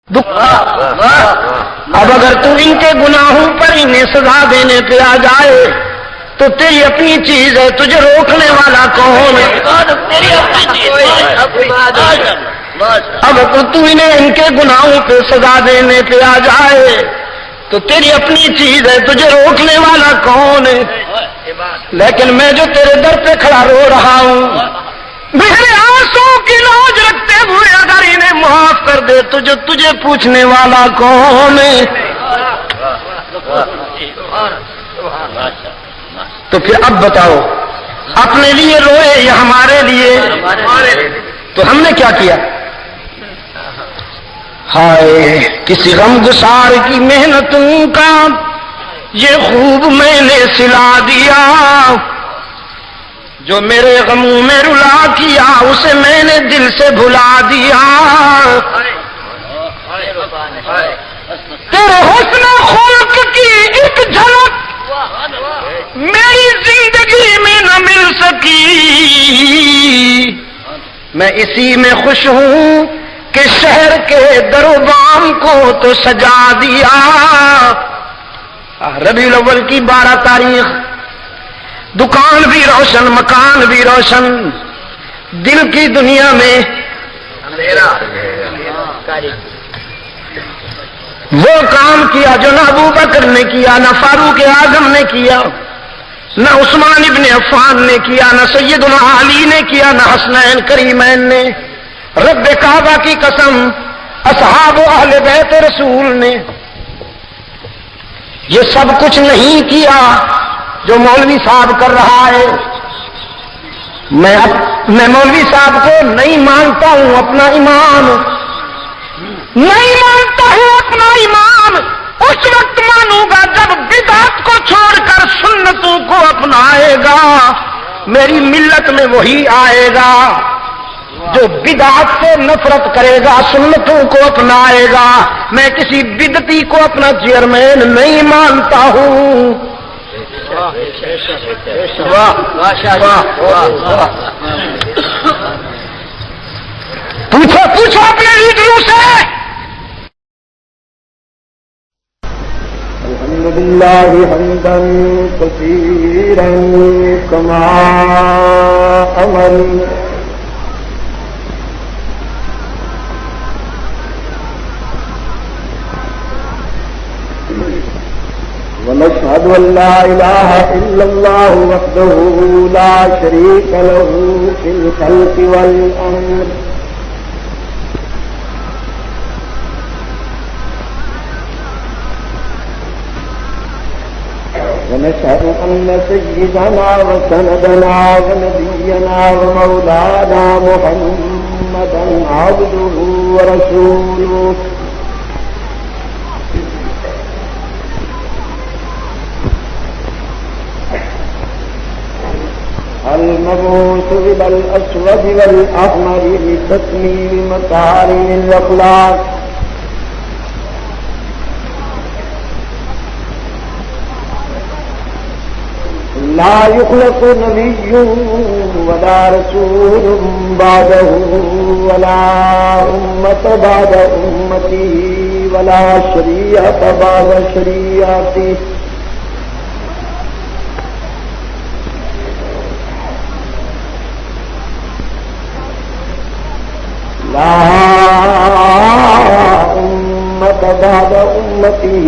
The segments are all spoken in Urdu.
اب اگر تو ان کے گناہوں پر انہیں سزا دینے پہ آ جائے تو تیری اپنی چیز ہے، تجھے روکنے والا کون ہے؟ اب تو انہیں ان کے گناہوں پہ سزا دینے پہ آ جائے تو تیری اپنی چیز ہے، تجھے روکنے والا کون ہے؟ لیکن میں جو تیرے در پہ کھڑا رو رہا ہوں، میرے آنسوں کی لاج رکھتے ہوئے اگر انہیں معاف کر دے تجھے پوچھنے والا کون ہے؟ تو پھر اب بتاؤ، اپنے لیے روئے یا ہمارے لیے؟ تو ہم نے کیا کیا؟ ہائے کسی غم گسار کی محنتوں کا یہ خوب میں نے سلا دیا، جو میرے غموں میں رلا کیا اسے میں نے دل سے بھلا دیا۔ تیرے حسن خلق کی ایک جھلک میری زندگی میں نہ مل سکی، میں اسی میں خوش ہوں کہ شہر کے در و بام کو تو سجا دیا۔ ربیع الاول کی 12 تاریخ، دکان بھی روشن، مکان بھی روشن، دل کی دنیا میں وہ کام کیا جو نہ ابو بکر نے کیا، نہ فاروق اعظم نے کیا، نہ عثمان ابن عفان نے کیا، نہ سیدنا علی نے کیا، نہ حسنین کریمین نے۔ رب کعبہ کی قسم، اصحاب و اہل بیت رسول نے یہ سب کچھ نہیں کیا جو مولوی صاحب کر رہا ہے۔ میں مولوی صاحب کو نہیں مانتا ہوں اپنا امام، نہیں مانتا ہوں اپنا امام، اس وقت مانوں گا جب بدعت کو چھوڑ کر سنتوں کو اپنائے گا۔ میری ملت میں وہی آئے گا جو بدعت سے نفرت کرے گا، سنتوں کو اپنائے گا۔ میں کسی بدعتی کو اپنا چیئرمین نہیں مانتا ہوں۔ پوچھو اپنے لیڈروں سے۔ الحمدللہ حمدا کثیرا کما امر، ونشهد أن لا إله إلا الله وحده لا شريك له في الخلق والأمر، ونشهد أن سيدنا وسندنا ونبينا ومولانا محمدا عبده ورسوله المبعوث إلى الأسود والأحمر لتكميل مكارم الأخلاق، لا يخلق نبي ولا رسول بعده ولا أمة بعد أمته ولا شريعة بعد شريعته، لا أمة بعد أمته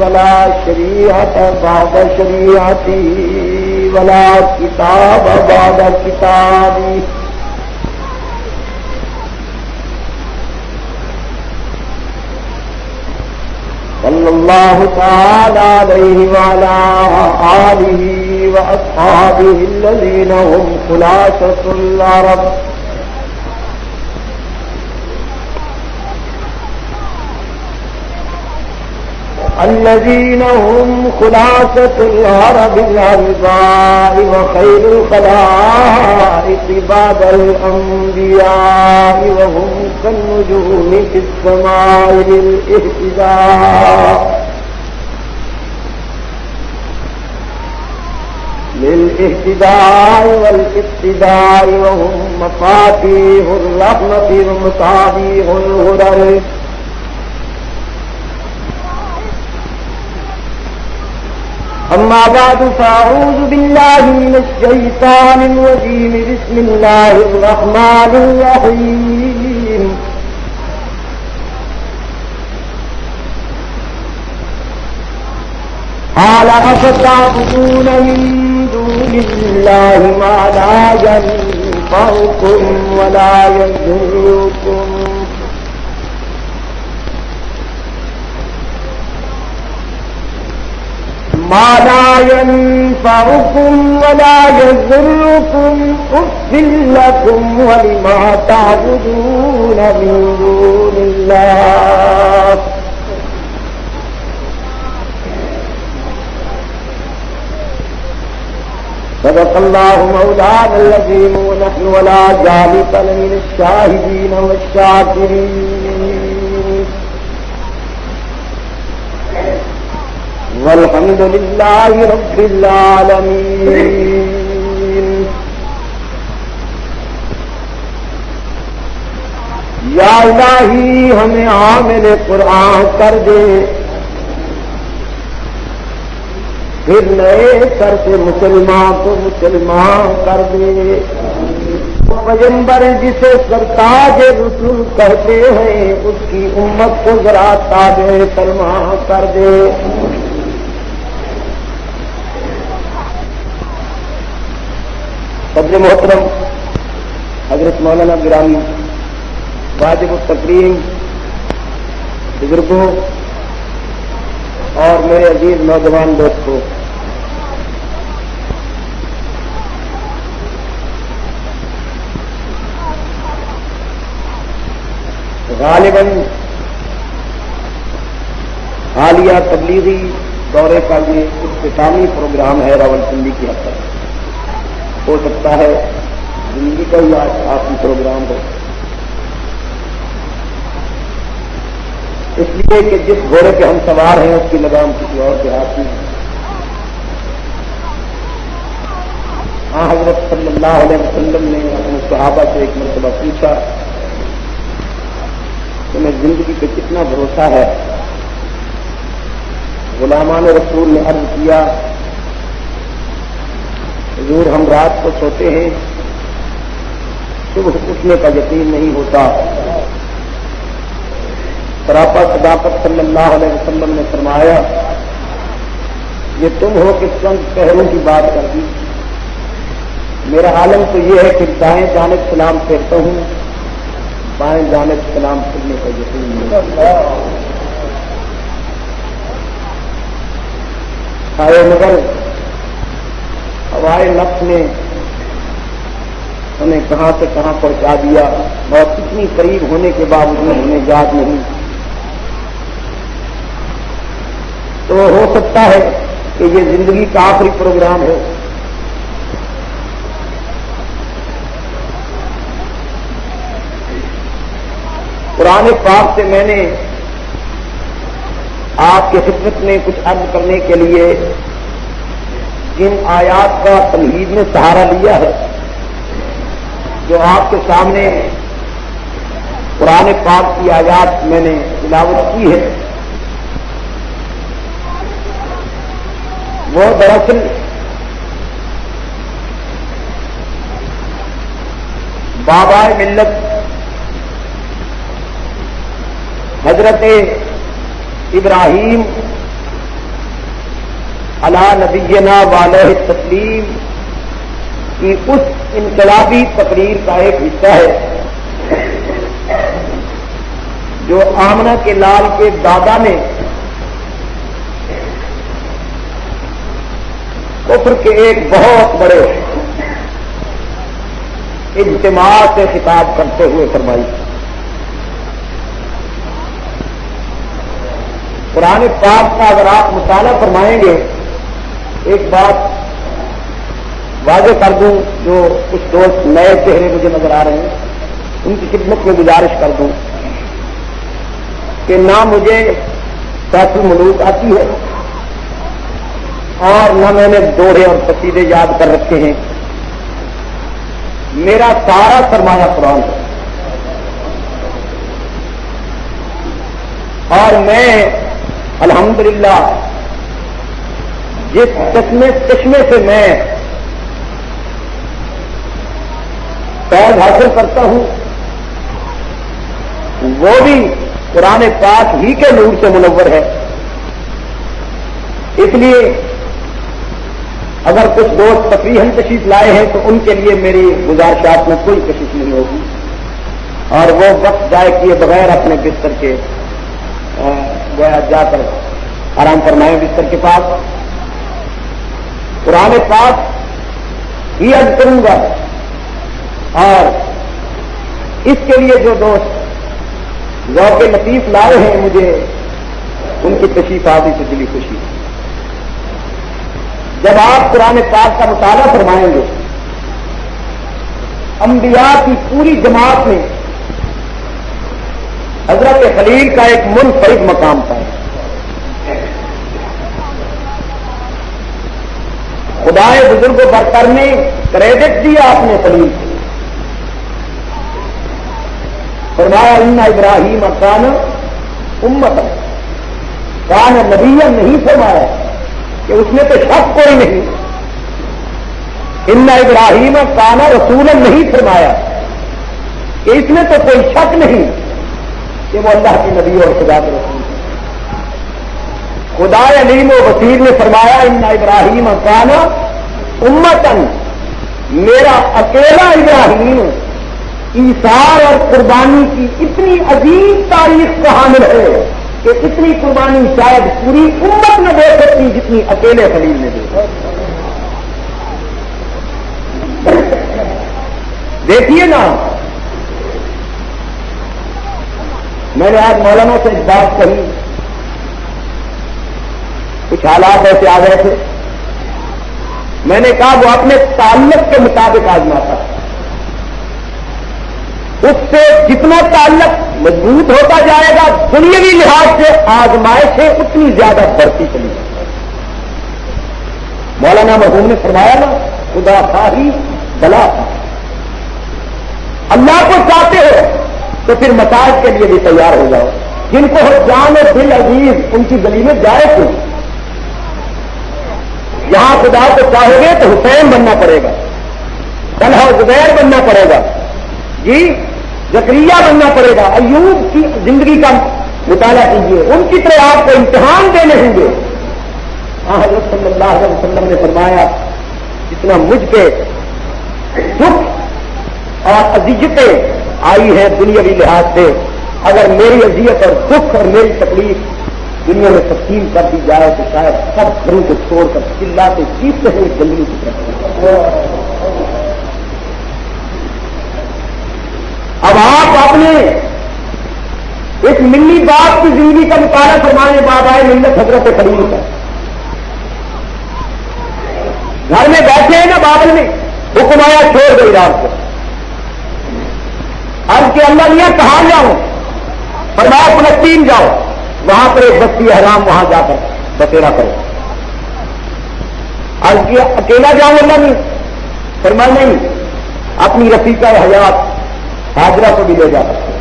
ولا شريعة بعد شريعته ولا كتاب بعد كتابه، صلى الله تعالى عليه وعلى آله وأصحابه الذين هم خلاصة العرب، الذين هم خلاصة العرب العرباء وخير الخلائق بعد الأنبياء، وهم كالنجوم في السماء للاهتداء والاقتداء، وهم مفاتيح الرحمة ومصابيح الهدى، أما بعد فأعوذ بالله من الشيطان الرجيم بسم الله الرحمن الرحيم قال أفتعبدون من دون الله ما لا ينفعكم ولا يضركم ما لا ينفعكم ولا يضركم أف لكم ولما تعبدون من دون الله صدق الله مولانا العظيم ونحن ولا ذلك لمن الشاهدين والشاكرين والحمد لله رب العالمين یا الہی ہمیں عامل قرآن کر دے پھر نئے سر سے مسلمان کو مسلمان کر دے پیغمبر جسے سرتاج رسول کہتے ہیں اس کی امت کو ذرا تابع فرما کر دے صدر محترم حضرت مولانا گرامی واجب التکریم بزرگوں اور میرے عزیز نوجوان دوستوں، غالباً حالیہ تبلیغی دورے کا یہ اختتامی پروگرام ہے راولپنڈی کی حد تک، ہو سکتا ہے زندگی کا ہی آج آخری پروگرام ہو، اس لیے کہ جس گھوڑے پہ ہم سوار ہیں اس کی لگام کسی اور کے ہاتھ میں ہے۔ حضرت صلی اللہ علیہ وسلم نے اپنے صحابہ سے ایک مرتبہ پوچھا تمہیں زندگی پہ کتنا بھروسہ ہے؟ غلامان رسول نے عرض کیا حضور ہم رات کو سوتے ہیں صبح اٹھنے کا یقین نہیں ہوتا۔ سراپا صداقت صلی اللہ علیہ وسلم نے فرمایا یہ تم ہو کہ چند پہروں کی بات کر دی، میرا عالم تو یہ ہے کہ دائیں جانب سلام پھیرتا ہوں، بائیں جانب سلام پھرنے کا یقین نہیں ہوتا۔ مگر ہوائے نفس نے ہمیں کہاں سے کہاں پہنچا دیا، بہت اتنی قریب ہونے کے باوجود ہمیں یاد نہیں۔ تو ہو سکتا ہے کہ یہ زندگی کا آخری پروگرام ہو۔ قرآن پاک سے میں نے آپ کی خدمت میں کچھ عرض کرنے کے لیے جن آیات کا تمہید میں سہارا لیا ہے، جو آپ کے سامنے قرآن پاک کی آیات میں نے تلاوت کی ہے، وہ دراصل بابائے ملت حضرت ابراہیم علی نبینا وعلیہ التسلیم کی اس انقلابی تقریر کا ایک حصہ ہے جو آمنہ کے لال کے دادا نے کفر کے ایک بہت بڑے اجتماع سے خطاب کرتے ہوئے فرمائی۔ قرآن پاک کا اگر آپ مطالعہ فرمائیں گے، ایک بات واضح کر دوں، جو کچھ دوست نئے چہرے مجھے نظر آ رہے ہیں ان کی خدمت میں گزارش کر دوں کہ نہ مجھے سیف الملوک آتی ہے اور نہ میں نے دوہے اور قصیدے یاد کر رکھے ہیں، میرا سارا سرمایہ قرآن ہے، اور میں الحمدللہ جس چشمے سے میں فیض حاصل کرتا ہوں وہ بھی قرآن پاک ہی کے نور سے منور ہے. اس لیے اگر کچھ دوست تفریحاً تشریف لائے ہیں تو ان کے لیے میری گزارشات میں کوئی کشش نہیں ہوگی اور وہ وقت ضائع کیے بغیر اپنے بستر کے جا کر آرام فرمائیں بستر کے پاس. قرآن پاک ہی عرض کروں گا اور اس کے لیے جو دوست ذوق لطیف لائے ہیں مجھے ان کی تشریف آدھی سے دلی خوشی. جب آپ قرآن پاک کا مطالعہ فرمائیں گے انبیاء کی پوری جماعت میں حضرت خلیل کا ایک منفرد مقام تھا. خدائے بزرگ و برتر نے کریڈٹ دیا اپنے خلیل کو. فرمایا ان ابراہیم کان امت کان نبیا نہیں فرمایا کہ اس میں تو شک کوئی نہیں. ان ابراہیم کان رسول نہیں فرمایا کہ اس میں تو کوئی شک نہیں کہ وہ اللہ کی نبی اور خدا کے رسول. خدا علیم و بصیر نے فرمایا ان ابراہیم کان امتن میرا اکیلا ابراہیم ایثار اور قربانی کی اتنی عظیم تاریخ کا حامل ہے کہ اتنی قربانی شاید پوری امت نہ دے سکتی جتنی اکیلے خلیل نے دی. دیکھیے نا میں نے آج مولانا سے ایک بات کہی کچھ حالات ایسے آ گئے تھے میں نے کہا وہ اپنے تعلق کے مطابق آزماتا ہے اس سے جتنا تعلق مضبوط ہوتا جائے گا دنیاوی لحاظ سے آزمائشیں اتنی زیادہ بڑھتی چلی جائیں. مولانا مرحوم نے فرمایا نا خدا خواہی بلا خواہی. اللہ کو چاہتے ہو تو پھر مساج کے لیے بھی تیار ہو جاؤ. جن کو ہر جان اور دل عزیز ان کی گلی میں جائے کیوں. یہاں خدا کو چاہو گے تو حسین بننا پڑے گا طلحہ زبیر بننا پڑے گا جی زکریا بننا پڑے گا. ایوب کی زندگی کا مطالعہ کیجیے ان کی طرح آپ کو امتحان دینے ہوں گے. حضرت صلی اللہ علیہ وسلم نے فرمایا جتنا مجھ پہ دکھ اور اذیتیں آئی ہیں دنیاوی لحاظ سے اگر میری اذیت اور دکھ اور میری تکلیف دنیا میں تقسیم کر دی جائے تو شاید سب گھروں کو چھوڑ کر چلاتے چیختے ہیں جنگلی کی طرف. اب آپ اپنے اس ملی باپ کی زندگی کا مطالعہ فرمانے بعد آئے ملت حضرت خلیل کا. گھر میں بیٹھے ہیں نا بابل میں حکم آیا چھوڑ گئی رات کو. اب کہ اللہ میاں کہاں جاؤں فرمایا فلسطین جاؤ وہاں پر ایک بستی حرام وہاں جا کر بسیرا کرو. اب کہ اکیلا جاؤں اللہ نہیں فرمایا نہیں اپنی رفیقہ حیات حاضرہ کو بھی لے جا سکتے.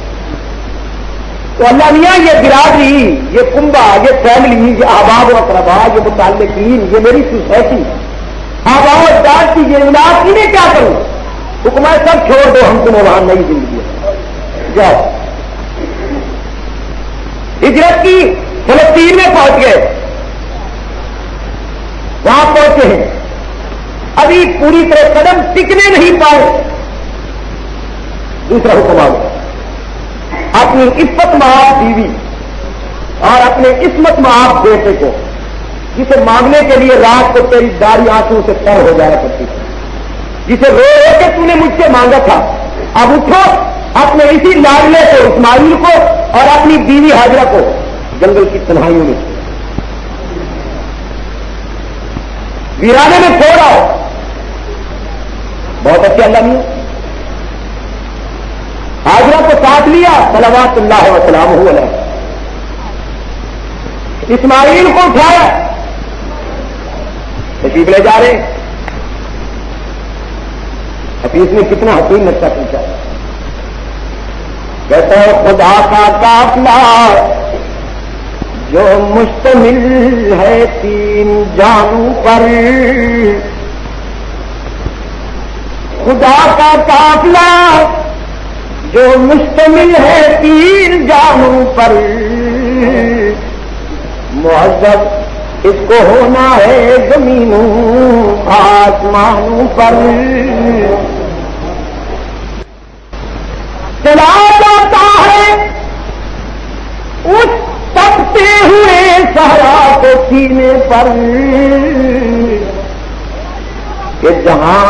تو اللہ میاں یہ برادری یہ کنبہ یہ فیملی یہ احباب و اقربا یہ متعلقین یہ میری سوسائٹی آبا و اجداد کی یہ اولاد انہیں کیا کروں. حکومت سب چھوڑ دو ہم تمہیں وہاں نئی زندگی جاؤ. ہجرت کی فلسطین میں پہنچ گئے وہاں پہنچے ہیں ابھی پوری طرح قدم ٹکنے نہیں پائے. دوسرا حکم آ گیا اپنی عفت معاف بیوی اور اپنے عصمت معاف بیٹے کو جسے مانگنے کے لیے رات کو تیری داری آنسوں سے تر ہو جایا کرتی تھی جسے رو رو کے تو نے مجھ سے مانگا تھا اب اٹھو اپنے اسی لاڈلے کو اسماعیل کو اور اپنی بیوی حاجرہ کو جنگل کی تنہائیوں میں ویرانے میں چھوڑ آؤ. بہت اچھا اللہ نے حاجرہ کو ساتھ لیا صلوات اللہ وسلامہ علیہ. اسماعیل کو اٹھایا تشریف لے جا رہے. حفیظ نے کتنا حسین نقشہ پوچھا کہتا ہے خدا کا قافلہ جو مشتمل ہے 3 جانوں پر، خدا کا قافلہ جو مشتمل ہے 3 جانوں پر، معذب اس کو ہونا ہے زمینوں آسمانوں پر۔ چلا جاتا ہے اس تپتے ہوئے صحرا کو سینے پر، کہ جہاں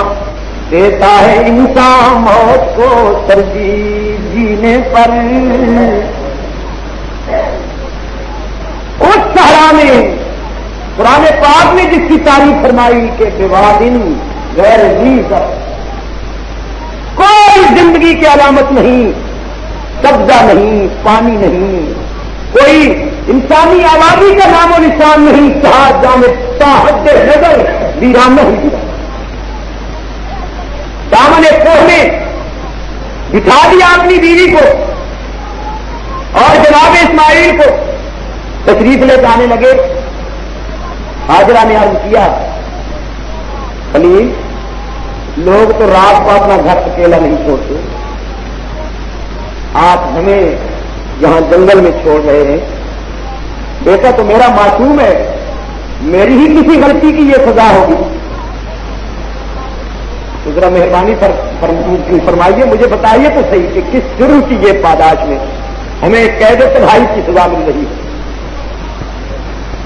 دیتا ہے انسان موت کو ترجیح جینے پر۔ اس صحرا میں قرآن پاک نے جس کی تعریف فرمائی کہ بوادن غیر ذی زرع، کوئی زندگی کی علامت نہیں، سبزہ نہیں، پانی نہیں، کوئی انسانی آبادی کا نام و نشان نہیں، جہاں میں حد نظر ویران نہیں گرا، دامن کوہ میں بٹھا دیا اپنی بیوی کو اور جناب اسماعیل کو، تشریف لے جانے لگے۔ حاجرہ نے عرض کیا خلیل لوگ تو رات کو اپنا گھر اکیلا نہیں چھوڑتے، آپ ہمیں یہاں جنگل میں چھوڑ رہے ہیں، بیٹا تو میرا معصوم ہے، میری ہی کسی غلطی کی یہ سزا ہوگی، تو ذرا مہربانی فرمائیے، مجھے بتائیے تو صحیح کہ کس جرم کی یہ پاداش میں ہمیں قید تنہائی کی سزا مل رہی ہے۔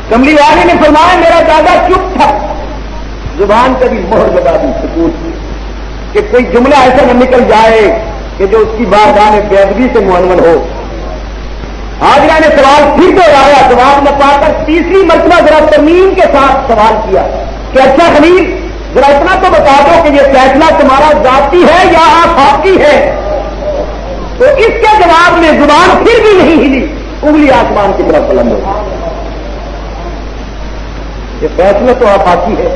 کملی والے نے فرمایا میرا دادا چپ تھا، زبان کبھی مہر لگا دی سکوت کی، کہ کوئی جملہ ایسا نہ نکل جائے کہ جو اس کی بارگاہ میں بے ادبی سے منول ہو۔ حاجرہ نے سوال پھر دوہرایا، جواب نہ پا کر تیسری مرتبہ ذرا ترمیم کے ساتھ سوال کیا کہ اچھا خلیل ذرا اتنا تو بتا دو کہ یہ فیصلہ تمہارا ذاتی ہے یا آفاقی ہے؟ تو اس کے جواب میں زبان پھر بھی نہیں ہلی، انگلی آسمان کی طرف بلند ہو۔ یہ فیصلہ تو آفاقی ہے۔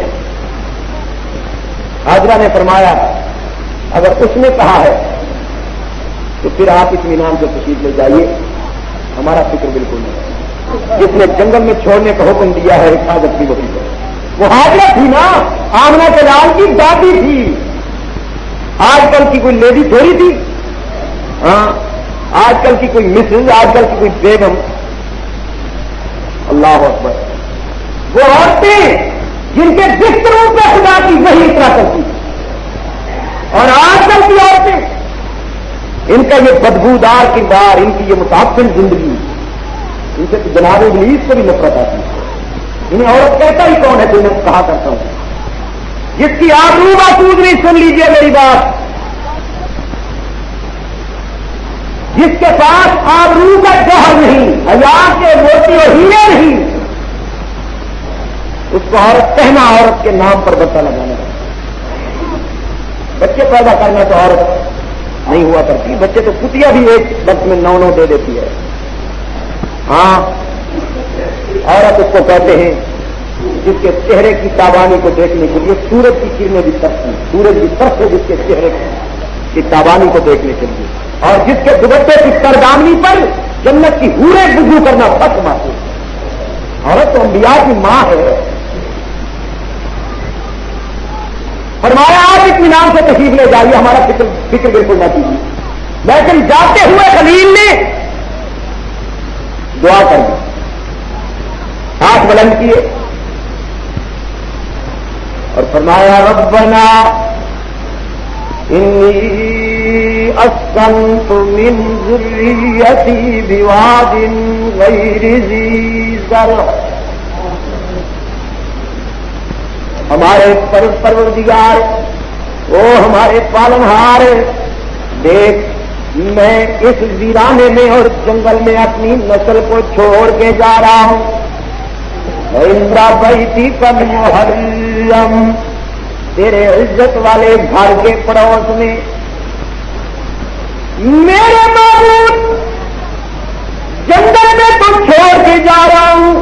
حاجرہ نے فرمایا اگر اس نے کہا ہے تو پھر آپ اطمینان سے تشریف لے جائیے، ہمارا فکر بالکل نہیں۔ جس نے جنگل میں چھوڑنے کا حکم دیا ہے حفاظت کی وہی ہے۔ وہ حاجرہ تھی نا، آمنہ کے لال کی دادی تھی، آج کل کی کوئی لیڈی تھوڑی تھی، ہاں آج کل کی کوئی مسز، آج کل کی کوئی بیگم۔ اللہ اکبر، وہ عورتیں جن کے بستروں پہ خدا کی وحی اترا کرتی، اور آج کل کی عورتیں ان کا یہ بدبودار کردار، ان کی یہ متاثر زندگی، ان سے جناب ابلیس سے بھی نفرت آتی ہے۔ انہیں عورت کہتا ہی کون ہے جو میں کہا کرتا ہوں، جس کی آبرو محفوظ نہیں، سن لیجئے میری بات، جس کے پاس آبرو کا جوہر نہیں، حیا کے موتی اور ہیرے نہیں، اس کو عورت کہنا عورت کے نام پر بتا لگانا۔ بچے پیدا کرنا تو عورت نہیں ہوا کرتی، بچے تو کتیا بھی ایک وقت میں 9 دے دیتی ہے۔ ہاں عورت اس کو کہتے ہیں جس کے چہرے کی تابانی کو دیکھنے کے لیے سورج کی کرنیں بھی ترستی، سورج بھی ترس ہے جس کے چہرے کی تابانی کو دیکھنے کے لیے، اور جس کے دوپٹے کی سردامنی پر جنت کی حوریں گزرو کرنا فرق محسوس۔ عورت تو انبیاء کی ماں ہے۔ فرمایا آپ اطمینان سے تشریف لے جائیے، ہمارا فکر بالکل نہ کیجیے۔ لیکن جاتے ہوئے خلیل نے دعا کر دی، ہاتھ بلند کیے اور فرمایا ربنا انی اسکنت من ذریتی بواد غیر ذی زرع، ہمارے پروردگار، وہ ہمارے پالنہار، دیکھ میں اس ویرانے میں اور جنگل میں اپنی نسل کو چھوڑ کے جا رہا ہوں، اندرا بیتی کا محرم، تیرے عزت والے گھر کے پڑوس میں، میرے معبود جنگل میں تو چھوڑ کے جا رہا ہوں،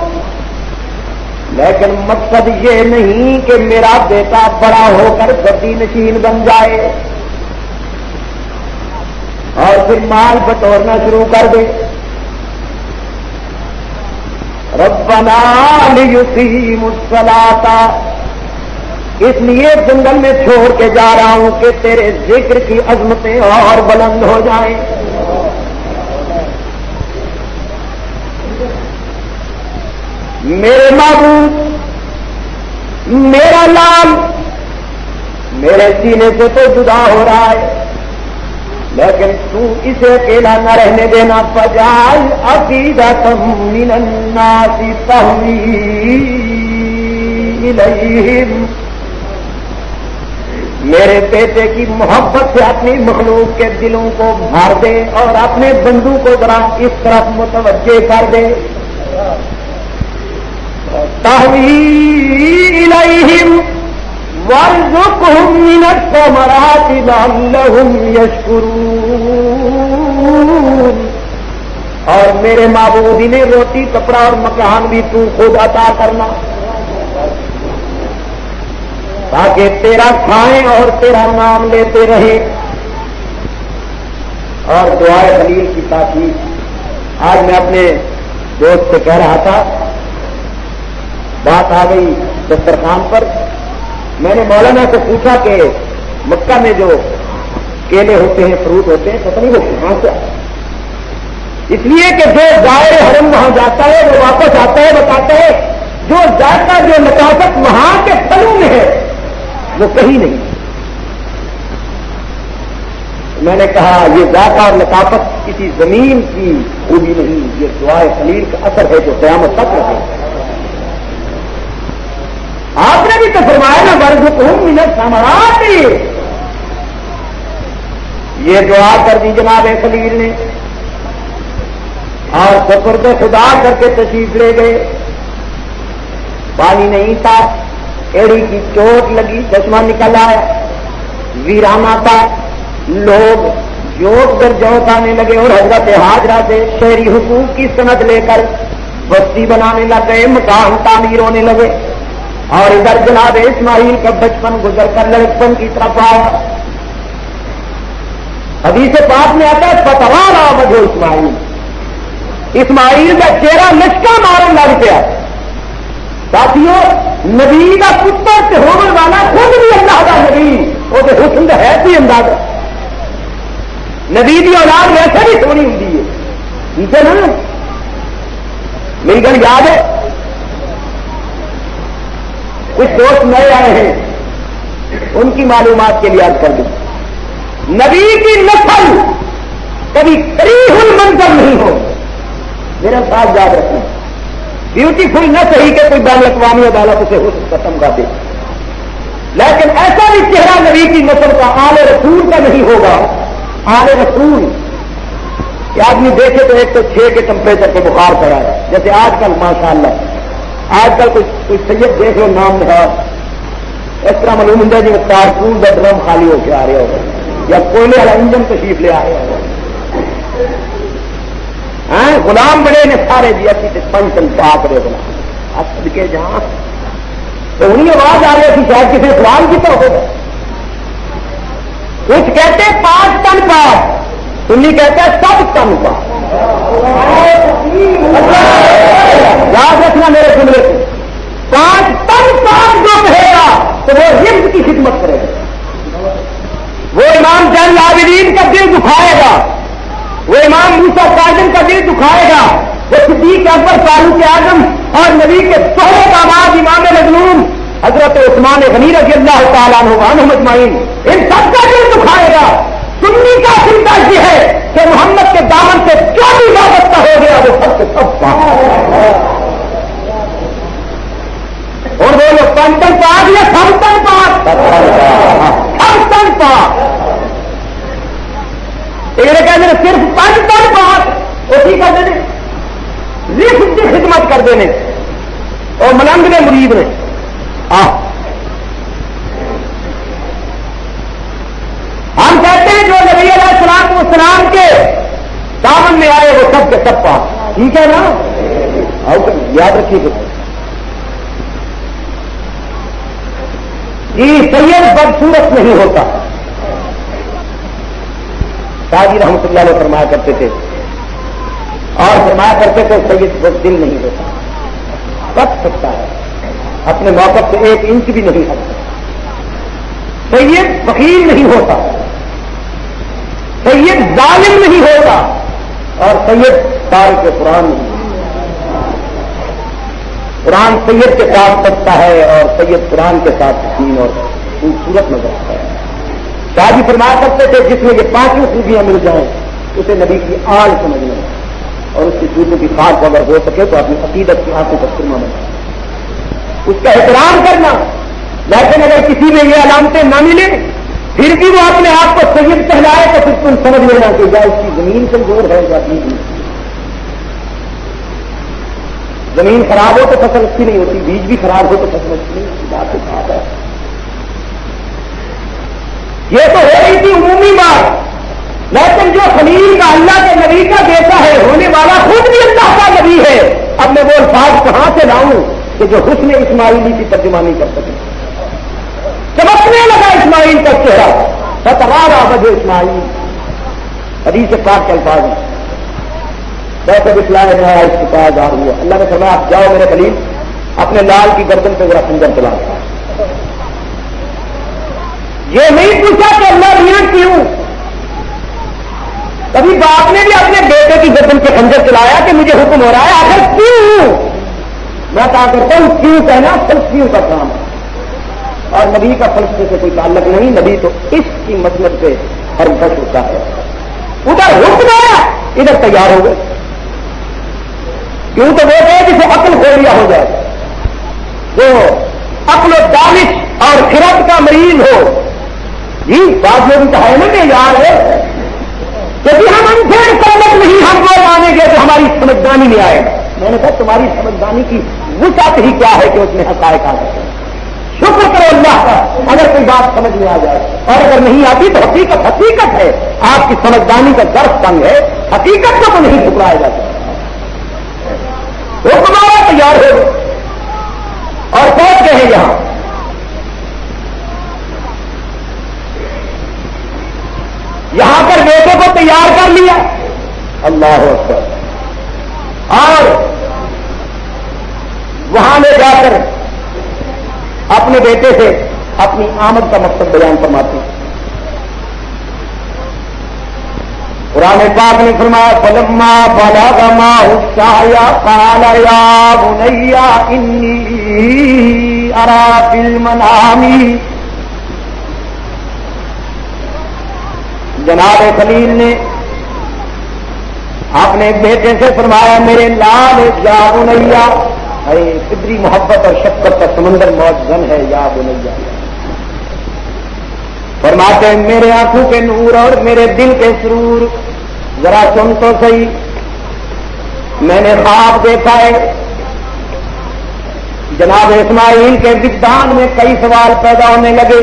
لیکن مقصد یہ نہیں کہ میرا بیٹا بڑا ہو کر گدی نشین بن جائے اور پھر مال بٹورنا شروع کر دے۔ ربنا لیقیموا الصلاۃ، اس لیے جنگل میں چھوڑ کے جا رہا ہوں کہ تیرے ذکر کی عظمتیں اور بلند ہو جائیں۔ میرے معبود، میرا نام میرے سینے سے تو جدا ہو رہا ہے، لیکن تو اسے اکیلا نہ رہنے دینا۔ فجعل افئدۃ من الناس تہوی الیہم، میرے بیٹے کی محبت سے اپنی مخلوق کے دلوں کو بھر دے اور اپنے بندوں کو ذرا اس طرف متوجہ کر دے۔ تہوی الیہم وارزقہم من الثمرات لعلہم یشکرون، اور میرے معبود انہیں روٹی کپڑا اور مکان بھی تو خود عطا کرنا، تاکہ تیرا کھائیں اور تیرا نام لیتے رہیں۔ اور دعائے خلیل کی تاکید، آج میں اپنے دوست سے کہہ رہا تھا، بات آ گئی دسترخوان پر، میں نے مولانا سے پوچھا کہ مکہ میں جو کیلے ہوتے ہیں، فروٹ ہوتے ہیں، پتہ نہیں وہ کہاں سے، اس لیے کہ جو ظاہر حرم وہاں جاتا ہے وہ واپس آتا ہے بتاتا ہے جو ذائقہ جو لطافت وہاں کے پھلوں میں ہے وہ کہیں نہیں۔ میں نے کہا یہ ذائقہ اور لطافت کسی زمین کی خوبی نہیں، یہ دعائے خلیل کا اثر ہے جو قیامت تک رہے۔ آپ نے بھی تو فرمایا نا وارزقہم من الثمرات، یہ دعا کر دی جناب خلیل نے، اور سپرد خدا کر کے تشریف لے گئے۔ پانی نہیں تھا، ایڑی کی چوٹ لگی، چشمہ نکل آیا، ویرانہ تھا، لوگ جوت در جوت آنے لگے اور حضرت حاجرہ سے شہری حقوق کی سند لے کر بستی بنانے لگ گئے، مکان تعمیر ہونے لگے۔ اور ادھر جناب اسماعیل کا بچپن گزر کر لڑکپن کی طرف آیا۔ حدیث پاک میں آتا ہے فتوارا وجہ اسماعیل، اسماعیل کا چہرہ لچکا مارن لگ پیا۔ ساتھیوں، نبی کا پتر سے ہونے والا خود بھی اللہ کا نبی، وہ تو حسن ہے بھی اندازہ، نبی کی اولاد ویسے بھی سونی ہوتی ہے، ٹھیک ہے نا؟ میری گل یاد ہے، کچھ دوست نئے آئے ہیں، ان کی معلومات کے لیے عرض کر دوں، نبی کی نسل کبھی کریہ المنظر نہیں ہو، میرا ساتھ یاد رکھنا، بیوٹیفل نہ صحیح کہ کوئی بین الاقوامی عدالت اسے حسن ختم کر دے، لیکن ایسا بھی چہرہ نبی کی نسل کا آل رسول کا نہیں ہوگا۔ آل رسول کہ آدمی دیکھے تو 106 کے ٹمپریچر پہ بخار پڑا ہے، جیسے آج کل ماشاءاللہ آج کل کوئی سید دیکھ لو نام نہاد، اس طرح معلوم ہوں جی کارکون کا ڈرم خالی ہو کے آ رہے ہوگا یا کوئلے والا انجن تشریف لے آ رہے ہوگا، غلام بڑے نے سارے جی اچھی پنچن پاک رہے غلام اب کے جہاں تو انہیں آواز آ رہی تھی، شاید کسی نے سوال کی تو ہوگا، کچھ کہتے 5 ٹن پاک، انہیں کہتے ہیں 7 ٹن پاک۔ یاد رکھنا میرے جملے کو، 5 ٹن پاک جو کہے گا تو وہ رزق کی خدمت کرے گا، وہ امام زین العابدین کا دل دکھائے گا، وہ امام موسیٰ کاظم کا دل دکھائے گا، وہ صدیق اکبر فاروق اعظم اور نبی کے سہرے داماد امام مظلوم حضرت عثمان غنی رضی اللہ تعالیٰ عنہم اجمعین، ان سب کا دل دکھائے گا۔ سنی کا عقیدہ یہ ہے کہ محمد کے دامن سے جو بھی وابستہ ہو گیا وہ سب سے سب اور وہ لوگ 5 ٹن پاک یا 7 ٹن پاک، 7 ٹن پاک، کہتے ہیں صرف 5 ٹن پاک اسی کا دے رزق کی خدمت کر دینے اور ملنگ نے مرید نے ہم کہتے ہیں جو نبی علیہ السلام والسلام کے دامن میں آئے وہ سب کے سب پاک، ٹھیک ہے نا؟ یاد رکھیے گا جی، سید بدصورت نہیں ہوتا، شاہی رحمۃ اللہ علیہ فرمایا کرتے تھے، اور فرمایا کرتے تھے سید بد دل نہیں ہوتا۔ بچ سکتا ہے, اپنے موقف سے 1 انچ بھی نہیں ہٹتا. سید فقیر نہیں ہوتا, سید ظالم نہیں ہوتا, اور سید تارک قرآن نہیں. قرآن سید کے ساتھ سچتا ہے اور سید قرآن کے ساتھ حسین اور خوبصورت نظر آتا ہے. شاہ جی فرمایا کرتے تھے جس میں یہ 5 خوبیاں مل جائیں اسے نبی کی آل سمجھنا اور اس کی جوتوں کی خاص اگر ہو سکے تو اپنی عقیدت کی آنکھوں پر سرما بنا, اس کا احترام کرنا. لیکن اگر کسی میں یہ علامتیں نہ ملیں پھر بھی وہ اپنے آپ کو سید کہلائے تو پھر تم سمجھ لینا کہ یا اس کی زمین کمزور ہے یا زمین خراب ہو تو فصل اچھی نہیں ہوتی, بیج بھی خراب ہو تو فصل اچھی نہیں ہوتی. بات تو بات ہے. یہ تو ہو رہی تھی عمومی بات, لیکن جو خلیل کا اللہ کے نبی کا بیٹا ہے ہونے والا خود بھی اللہ کا نبی ہے. اب میں وہ الفاظ کہاں سے لاؤں کہ جو حسن اسماعیلی کی ترجمانی کر سکے. چمکنے لگا اسماعیل کا چہرہ, فتوارا وجہ اسماعیل, حدیث پاک کے الفاظ ہیں. ویسے بسلائے نیا اس کے پاس آ ہوا, اللہ نے فرمایا آپ جاؤ میرے خلیل اپنے لال کی گردن پہ ذرا خنجر چلا. یہ نہیں پوچھا کہ اللہ میاں کیوں. کبھی باپ نے بھی اپنے بیٹے کی گردن پہ خنجر چلایا کہ مجھے حکم ہو رہا ہے آخر کیوں. میں کہا کرتا ہوں کیوں کہنا فلسفیوں کا کام ہے اور نبی کا فلسفے سے کوئی تعلق نہیں. نبی تو اس کی مسلک سے ہر بش ہوتا ہے. ادھر حکم آیا ادھر تیار ہو گئے. کیوں تو وہ گئے جسے عقل کھولیا ہو جائے, جو عقل و دانش اور خرد کا مریض ہو. جی بات میں بھی تو ہے نا کہ یار ہے کہ ہم ان سے تعلق نہیں, ہم وہ مانیں گے تو ہماری سمجھدانی میں آئے گا. میں نے کہا تمہاری سمجھدانی کی وسعت ہی کیا ہے کہ اس میں حقائق آ سکتے. شکر کرو اللہ کا اگر کوئی بات سمجھ میں آ جائے, اور اگر نہیں آتی تو حقیقت حقیقت ہے. آپ کی سمجھدانی کا درس تنگ ہے, حقیقت کو تو نہیں ٹھکرایا جا سکتا. حکمران تیار ہو گئے اور پہنچ گئے ہیں یہاں. یہاں پر بیٹے کو تیار کر لیا, اللہ اکبر, اور وہاں لے جا کر اپنے بیٹے سے اپنی آمد کا مقصد بیان فرماتے ہیں. قرآن پاک نے فرمایا فلما بلغ معه السعي قال يا بني إني أرى في المنام. جناب خلیل نے اپنے بیٹے سے فرمایا میرے لال یا بنیا, فطری محبت اور شفقت کا سمندر موجزن ہے. یا بنیا فرماتے ہیں میرے آنکھوں کے نور اور میرے دل کے سرور, ذرا سن تو صحیح. میں نے خواب دیکھا ہے. جناب اسماعیل کے وجدان میں کئی سوال پیدا ہونے لگے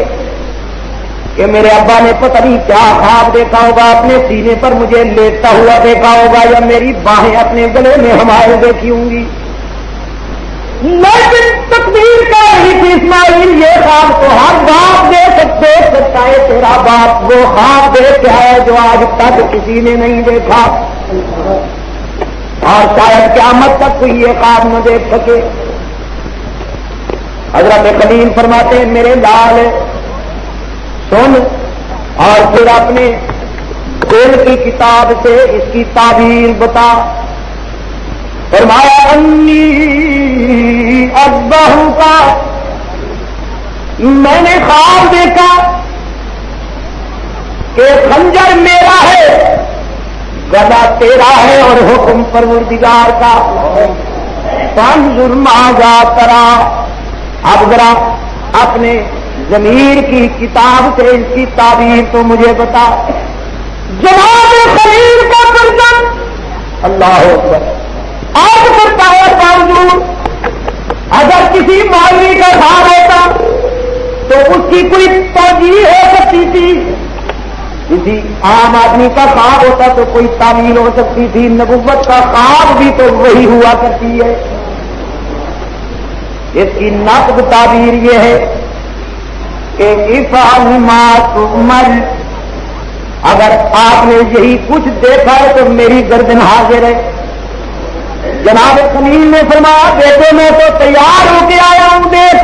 کہ میرے ابا نے پتہ نہیں کیا خواب دیکھا ہوگا, اپنے سینے پر مجھے لیٹتا ہوا دیکھا ہوگا یا میری باہیں اپنے گلے میں ہمارے دیکھی ہوں گی. لیکن تقدیر کا رہی تھی اسماعیل یہ خواب تو ہر باپ دیکھ سکتا ہے. تیرا باپ وہ خواب دیکھ ہے جو آج تک کسی نے نہیں دیکھا, اور شاید قیامت تک کوئی یہ خواب نہ دیکھ سکے. حضرت خلیل فرماتے ہیں میرے لال سن اور پھر اپنے دل کی کتاب سے اس کی تعبیر بتا. فرمایا انی اذبحو کا, میں نے خواب دیکھا کہ خنجر میرا ہے, گدا تیرا ہے اور حکم پروردگار کا. فانظر ماذا ترى, اب ذرا اپنے ضمیر کی کتاب سے اس کی تعبیر تو مجھے بتا. جناب خلیل کا گردن اللہ اکبر آج کرتا ہے باوجود اگر کسی مولوی کا خواب ہوتا تو اس کی کوئی توجیہ ہو سکتی تھی, کسی عام آدمی کا خواب ہوتا تو کوئی تعمیل ہو سکتی تھی. نبوت کا خواب بھی تو وہی ہوا کرتی ہے. اس کی نقد تعبیر یہ ہے کہ افعل ما تؤمر, اگر آپ نے یہی کچھ دیکھا ہے تو میری گردن حاضر ہے. جناب خلیل نے فرمایا بیٹے میں تو تیار ہو کے آیا ہوں، دیکھ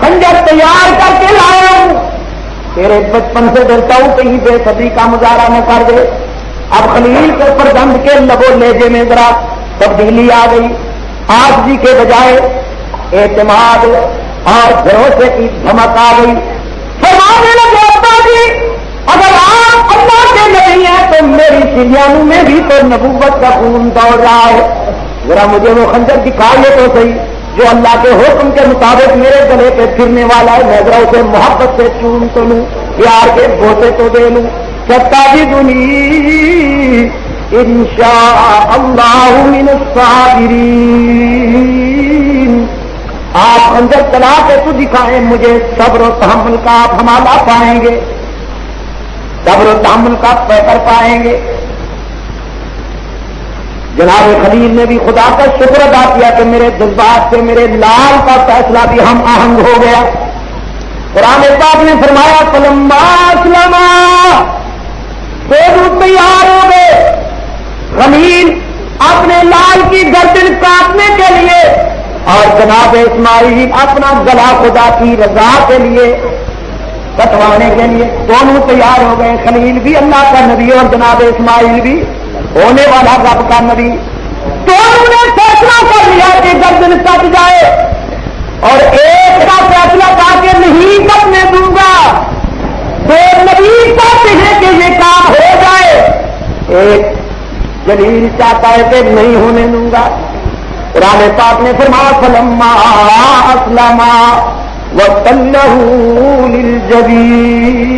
خنجر تیار کر کے لایا ہوں، تیرے بچپن سے ڈرتا ہوں کہیں بے صبری کا مظاہرہ نہ کر دے۔ اب خلیل کے پرگند کے لب و لہجے میں ذرا تبدیلی آ گئی، آجزی کے بجائے اعتماد اور بھروسے کی دھمک آ گئی۔ فرمانے لگے ابا جی اگر آپ اللہ کے نبی ہیں تو میری سریانوں میں بھی تو نبوت کا خون دوڑ رہا ہے، ذرا مجھے وہ خنجر دکھائیے تو صحیح جو اللہ کے حکم کے مطابق میرے گلے پہ پھرنے والا ہے، میں ذرا اسے محبت سے چوم تو لوں، پیار کے بوسے تو دے لوں۔ ستجدنی انشاء اللہ من الصابرین، آپ خنجر چلا کے تو دکھائیں مجھے، صبر و تحمل کا آپ حوالہ پائیں گے، صبر و تحمل کا پیکر پائیں گے۔ جناب خلیل نے بھی خدا کا شکر ادا کیا کہ میرے جذبات سے میرے لال کا فیصلہ بھی ہم آہنگ ہو گیا۔ قرآن پاک نے فرمایا فلما اسلما، دونوں تیار ہو گئے، خلیل اپنے لال کی گردن کاٹنے کے لیے اور جناب اسماعیل اپنا گلا خدا کی رضا کے لیے کٹوانے کے لیے، دونوں تیار ہو گئے۔ خلیل بھی اللہ کا نبی اور جناب اسماعیل بھی ہونے والا رب کا نبی، دونوں نے فیصلہ کر لیا کہ گردن کٹ جائے، اور ایک کا فیصلہ کر کے نہیں کرنے دوں گا، دو نبی چاہتے ہیں کہ یہ کام ہو جائے، ایک جلیل چاہتا ہے کہ نہیں ہونے دوں گا۔ قرآن پاک نے فرمایا فلما اسلما وتلہ للجبین،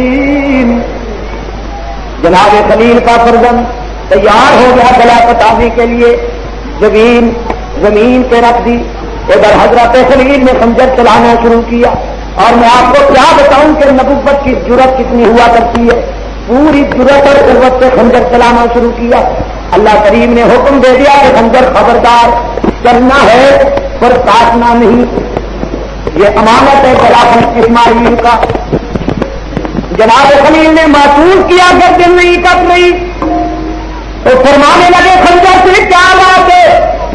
جناب خلیل کا فرزند تیار ہو گیا گلا کٹانے کے لیے، زمین پہ رکھ دی، ادھر حضرت خلیل نے خنجر چلانا شروع کیا۔ اور میں آپ کو کیا بتاؤں کہ نبوت کی جرت کتنی ہوا کرتی ہے، پوری جرت اور قوت سے خنجر چلانا شروع کیا۔ اللہ کریم نے حکم دے دیا کہ خنجر خبردار چلنا ہے پر کاٹنا نہیں، یہ امانت ہے گلا اسماعیل کا۔ جناب خلیل نے محسوس کیا گردن نہیں کٹ رہی تو فرمانے لگے خنجر سے کیا بات ہے،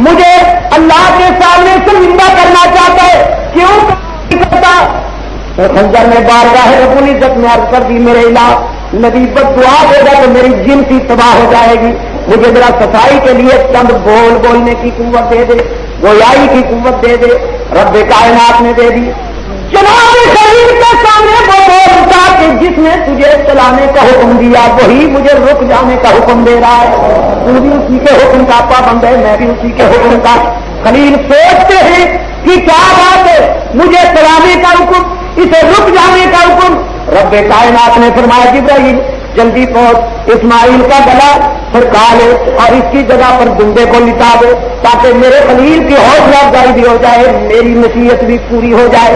مجھے اللہ کے سامنے شرمندہ کرنا چاہتا ہے، کیوں کرتا؟ تو خنجر نے بارگاہ رب العزت میں عرض کر دی میرے الہ نبی بد دعا دے گا تو میری جنسی تباہ ہو جائے گی، مجھے ذرا صفائی کے لیے چند بولنے کی قوت دے دے، گویائی کی قوت دے دے۔ رب کائنات نے دے دی۔ جناب خلیل کے سامنے وہ بولتا کہ جس نے تجھے چلانے کا حکم دیا وہی مجھے رک جانے کا حکم دے رہا ہے، تو بھی اسی کے حکم کا پابند ہے، میں بھی اسی کے حکم کا۔ خلیل سوچتے ہیں کہ کیا بات ہے، مجھے چلانے کا حکم، اسے رک جانے کا حکم۔ رب کائنات نے فرمایا جبرائیل جلدی پہنچ، اسماعیل کا گلا سرکا لے اور اس کی جگہ پر دندے کو لٹا دے تاکہ میرے خلیل کی حوصلہ افزائی بھی ہو جائے، میری نصیحت بھی پوری ہو جائے۔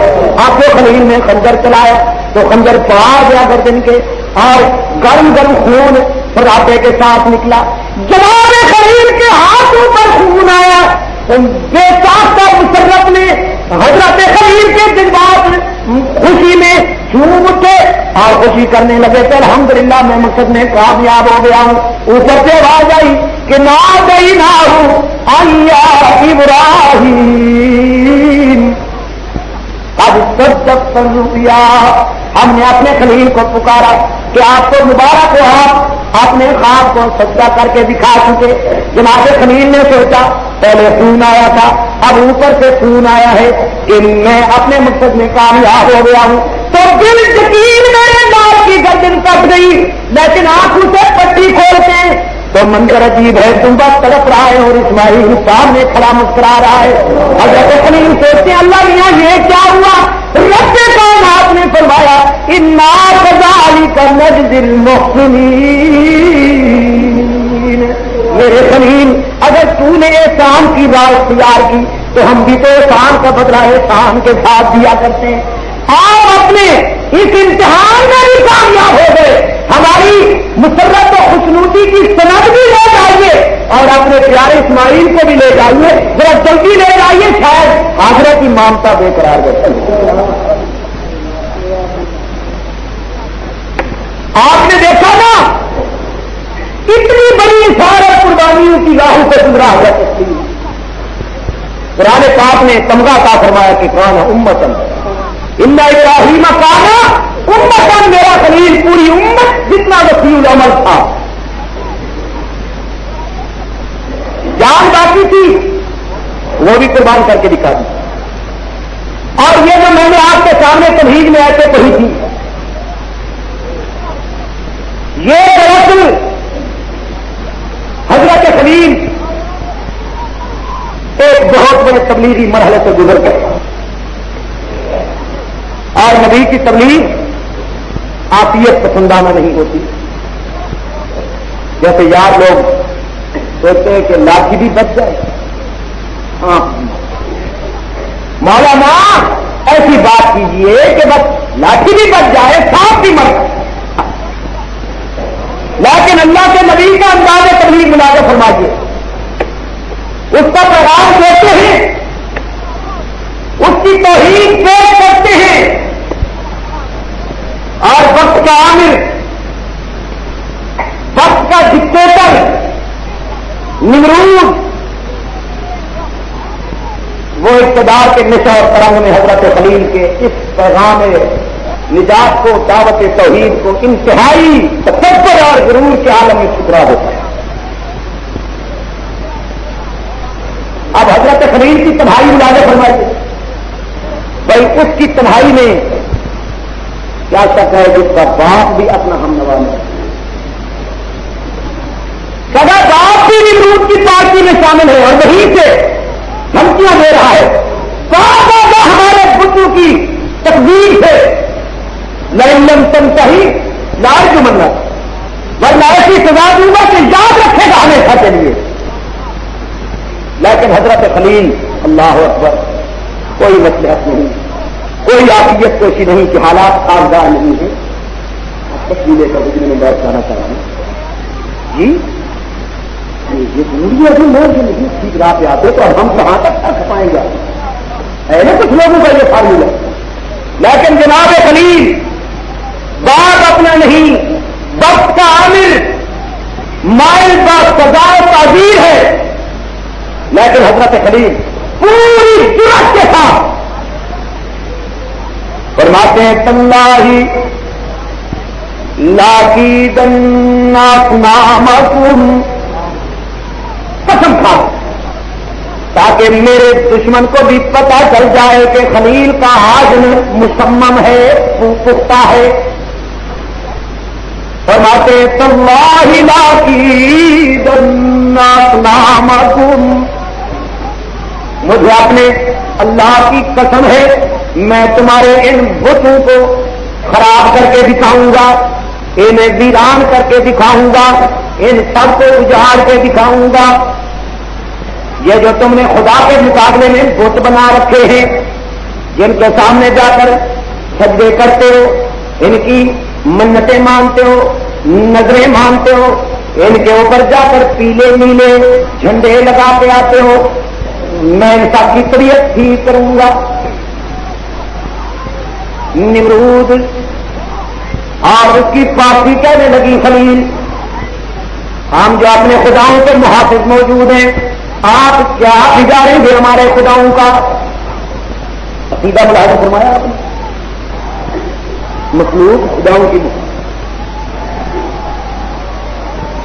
آپ کو خلیل نے خنجر چلایا تو خنجر پڑا گیا گردن کے اور گرم گرم خون فراٹے کے ساتھ نکلا۔ جناب خلیل کے ہاتھوں پر خون آیا، بے ساختہ مسرت نے حضرت خلیل کے جذبات خوشی میں جھوم اٹھے اور خوشی کرنے لگے کہ الحمدللہ میں مقصد میں کامیاب ہو گیا ہوں۔ اوپر سے آواز آئی کہ نادیناہ یا ابراہیم اب صدقت الرؤیا، ہم نے اپنے خلیل کو پکارا کہ آپ کو مبارک ہو، آپ اپنے خواب کو سچا کر کے دکھا چکے۔ جناب خلیل نے سوچا پہلے خون آیا تھا، اب اوپر سے خون آیا ہے کہ میں اپنے مقصد میں کامیاب ہو گیا ہوں، تو دل یقین میرے لال کی گردن کٹ گئی، لیکن آنکھوں سے پٹی کھولتے ہیں تو منظر عجیب ہے، تم بس تڑپ رہا ہے اور اسماعیل سامنے کھڑا مسکرا رہا ہے۔ حضرت خلیل سوچتے ہیں اللہ میاں یہ کیا ہوا؟ رب کائنات نے فرمایا انا کذالک نجزی المحسنین، میرے خلیل اگر تو نے احسان کی راہ اختیار کی تو ہم بھی تو احسان کا بدلہ احسان کے ساتھ دیا کرتے ہیں۔ آپ اپنے اس امتحان میں بھی کامیاب ہو گئے، ہماری مسرت و خوشنودی کی سند بھی لے جائیے اور اپنے پیارے اسماعیل کو بھی لے جائیے، ذرا جلدی لے جائیے، شاید آخرت کی مانتا بے قرار ہو۔ آپ نے دیکھا نا اتنی بڑی سارے قربانیوں کی راہوں سے گزرا ہوا سکتی، قرآن پاک نے تمغہ کا فرمایا کہ کان امتن ان ابراہیم کانا امتن، میرا خلیل پوری امت جتنا وسیع العمل تھا، جان باقی تھی وہ بھی قربان کر کے دکھا دی. اور یہ جو میں نے آپ کے سامنے تمہید میں ایسے پڑھی تھی، یہ دراصل حضرت خلیل ایک بہت بڑے تبلیغی مرحلے سے گزر گئے، اور نبی کی تبلیغ عافیت پسندانہ نہیں ہوتی. جیسے یار لوگ سوچتے ہیں کہ لاٹھی بھی بچ جائے، ہاں مولانا ایسی بات کیجئے کہ بس لاٹھی بھی بچ جائے، سانپ بھی مر جائے. لیکن اللہ کے نبی کا انداز تبلیغ ملازم فرمائیے، اس کا پیغام دیتے ہیں، اس کی توہین پیش کرتے ہیں، اور وقت کا عامر، وقت کا ڈکٹیٹر نمرود وہ اقتدار کے نشہ اور ترنگ میں حضرت خلیل کے اس پیغام نجات کو، دعوت توحید کو انتہائی تکبر اور غرور کے عالم میں ٹھکرا دیتا ہے. اب حضرت خلیل کی تنہائی ملازم فرمائیے، بھائی اس کی تنہائی میں کیا شک ہے جس کا باپ بھی اپنا ہم نوا ہے، سگا باپ بھی نمرود کی پارٹی میں شامل ہے اور وہیں سے دھمکیاں دے رہا ہے. باپ ہمارے بتوں کی تقدیر ہے، لم تنتہی لارجمنہ، ورنہ ایسی سزا دوں گا کہ یاد رکھے گا ہمیشہ کے لیے. لیکن حضرت خلیل اللہ اکبر کوئی مصلحت نہیں، کوئی عافیت کوشی نہیں کہ حالات سازگار نہیں ہے. تقدیریں کا بجنے میں بیٹھ جانا چاہ رہا ہوں جی، یہ ضروری ہے کہ لوگ جو نہیں ٹھیک راہ پہ آتے تو ہم کہاں تک تھک پائیں گے؟ ہے نا کچھ لوگوں کا یہ فارمولہ. لیکن جناب خلیل بات اپنا نہیں، وقت کا عامل، مائل کا سزا تعبیر ہے. لیکن حضرت خلیل پوری جرأت کے ساتھ فرماتے ہیں تاللہ لاکیدن اصنامکم، قسم کھاؤ تاکہ میرے دشمن کو بھی پتا چل جائے کہ خلیل کا عزم مصمم ہے، پختہ ہے. فرماتے تاللہ لاکیدن اصنامکم، مجھے اپنے اللہ کی قسم ہے میں تمہارے ان بتوں کو خراب کر کے دکھاؤں گا، انہیں ویران کر کے دکھاؤں گا، ان سب کو اجاڑ کے دکھاؤں گا. یہ جو تم نے خدا کے مقابلے میں بت بنا رکھے ہیں، جن کے سامنے جا کر سجدے کرتے ہو، ان کی منتیں مانتے ہو، نظریں مانتے ہو، ان کے اوپر جا کر پیلے نیلے جھنڈے لگا کے آتے ہو، میں ان سب کی طبیعت ٹھیک کروں گا. نمرود اور اس کی پارٹی کہنے لگی خلیل ہم جو اپنے خداؤں کے محافظ موجود ہیں، آپ کیا بگاڑیں گے ہمارے خداؤں کا؟ عقیدہ ملاحظہ فرمایا آپ نے، مخلوق خداؤں کی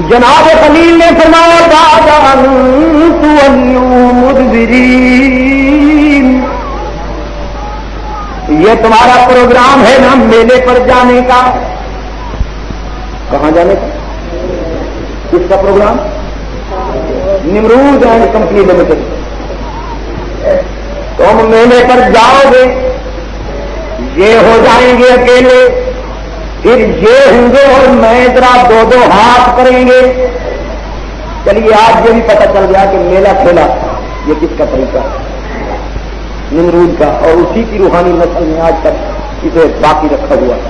جناب خلیل نے فرمایا بعد ان تولوا مدبرین، یہ تمہارا پروگرام ہے نا میلے پر جانے کا. کہاں جانے کا؟ کس کا پروگرام؟ نمرود اینڈ کمپنی لمیٹڈ. تم میلے پر جاؤ گے، یہ ہو جائیں گے اکیلے، پھر یہ ہوں گے اور میں ذرا دو دو ہاتھ کریں گے. چلیے آج یہ بھی پتہ چل گیا کہ میلہ کھیلا یہ کس کا طریقہ ہے؟ نمرود کا. اور اسی کی روحانی نسل میں آج تک اسے باقی رکھا ہوا ہے.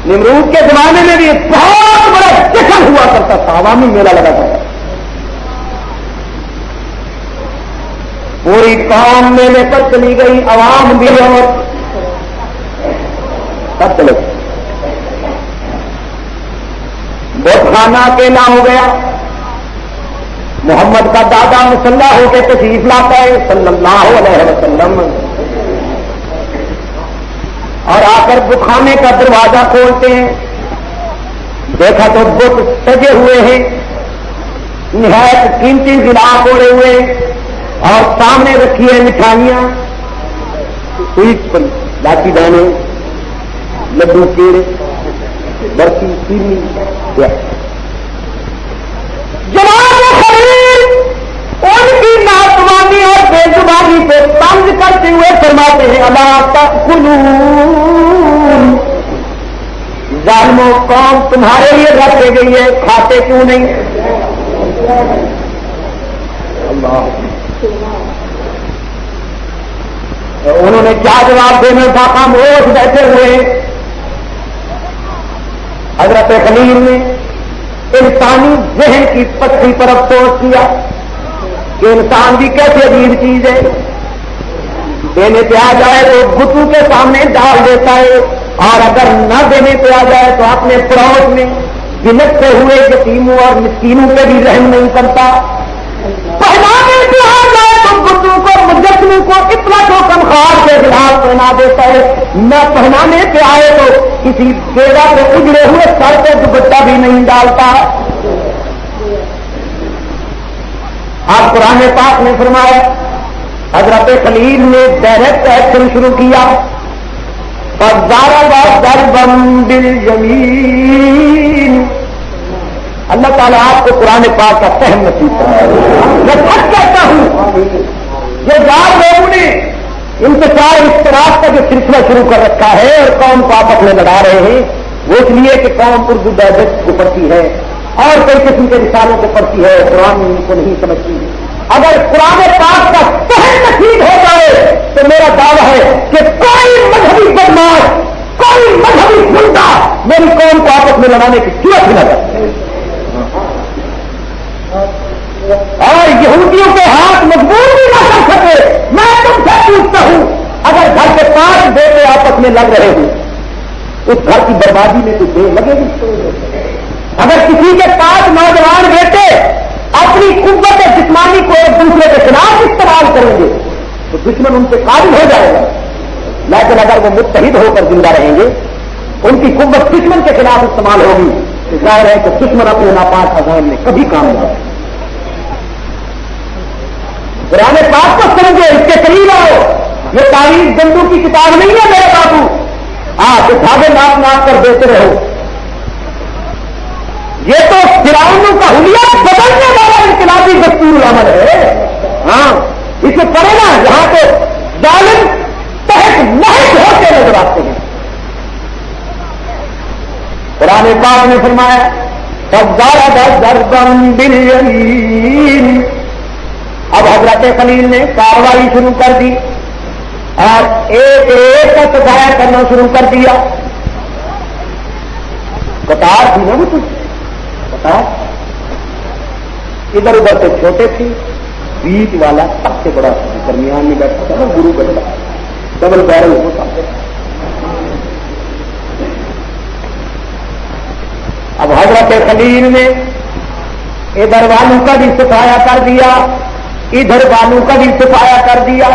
نمرود کے زمانے میں بھی ایک بہت بڑا جشن ہوا کرتا تھا، عوامی میلہ لگا کرتا تھا. پوری قوم میلے پر چلی گئی، عوام بھی اور سب چلے گئے. بت خانہ اکیلا ہو گیا، محمد کا دادا مسلح ہو کے تشریف لاتا ہے صلی اللہ علیہ وسلم، اور آ کر بتخانے کا دروازہ کھولتے ہیں، دیکھا تو بت سجے ہوئے ہیں، نہایت قیمتی غلاف اوڑے ہوئے، اور سامنے رکھی ہے مٹھائیاں، لاچی دانے، لڈو کیڑے، برفی، چینی، جناب خلیل ان کی ناتوانی اور بے زبانی پہ طنز کرتے ہوئے فرماتے ہیں الا تأکلون، ظالموں قوم تمہارے لیے رکھے گئی ہے، کھاتے کیوں نہیں؟ اللہ، انہوں نے کیا جواب دینا تھا؟ خاموش بیٹھے ہوئے حضرت خلیل نے انسانی ذہن کی پتری پر افسوس کیا کہ انسان بھی کیسے عجیب چیز ہے، دینے پہ آ جائے تو بتوں کے سامنے ڈال دیتا ہے، اور اگر نہ دینے پہ آ جائے تو اپنے پڑوس میں بلکتے ہوئے یتیموں اور مسکینوں پہ بھی رحم نہیں کرتا، پہنانے پہ آ جائے تو بتوں کو مجسموں کو اتنا تو خار کے خلاف پہنا دیتا ہے، نہ پہنانے پہ آئے تو کسی بیڑا پہ اجڑے ہوئے سر پہ دوپٹہ بھی نہیں ڈالتا۔ آپ قرآن پاک نے فرمایا، حضرت خلیل نے ڈائریکٹ ایکشن شروع کیا، فَضَرَبَ ضَرْبًا بِالْيَمِينِ۔ اللہ تعالیٰ آپ کو قرآن پاک کا فہم نصیب کرائے۔ میں سچ کہتا ہوں، یہ چار لوگوں نے انتشار اشتراک کا جو سلسلہ شروع کر رکھا ہے اور قوم کو آپس میں لڑا رہے ہیں، وہ اس لیے کہ قوم اردو ڈائجسٹ کو پڑھتی ہے اور کئی قسم کے رسالوں کو پڑھتی ہے، قرآن کو نہیں سمجھتی۔ اگر قرآن پاک کا فہم نصیب ہو جائے تو میرا دعویٰ ہے کہ کوئی مذہبی بدماش، کوئی مذہبی گنڈا میری قوم کو آپس میں لڑانے کی ضرورت نہ کرے، اور یہودیوں کے ہاتھ مضبوط بھی نہ کر سکے۔ میں تم سے پوچھتا ہوں، اگر گھر کے 5 بیٹے آپس میں لگ رہے ہوں، اس گھر کی بربادی میں تو دیر لگے گی۔ اگر کسی کے 5 نوجوان بیٹے اپنی قوت جسمانی کو ایک دوسرے کے خلاف استعمال کریں گے تو دشمن ان سے قابل ہو جائے گا، لیکن اگر وہ متحد ہو کر زندہ رہیں گے، ان کی قوت دشمن کے خلاف استعمال ہوگی تو ظاہر ہے کہ دشمن اپنے ناپاک عزائم میں کبھی کام نہ آئے۔ قرآن پاک کو سمجھو، اس کے قریب آؤ، یہ تاریخ گندو کی کتاب نہیں ہے میرے بابو، آپ دھاگے ناپ ناپ کر دیتے رہو، یہ تو فرعونوں کا حلیہ بدلنے والا انقلابی دستور العمل ہے۔ ہاں، اسے پڑھے نا، یہاں تو ظالم تحت محض ہوتے نظر آتے ہیں۔ قرآن پاک نے فرمایا فَضَرَبَ ضَرْبًا بِالْيَمِينِ۔ اب حضرت خلیل نے کارروائی شروع کر دی اور ایک ایک کا سفایا کرنا شروع کر دیا۔ قطار تھی نا وہ کچھ قطار، ادھر ادھر سے چھوٹے تھے، بیچ والا سب سے بڑا تھا، درمیان میں بیٹھا تھا نا گرو بندہ، ڈبل بیرل ہوتا۔ اب حضرت خلیل نے ادھر والوں کا بھی سفایا کر دیا، ادھر والوں کا بھی سفایا کر دیا۔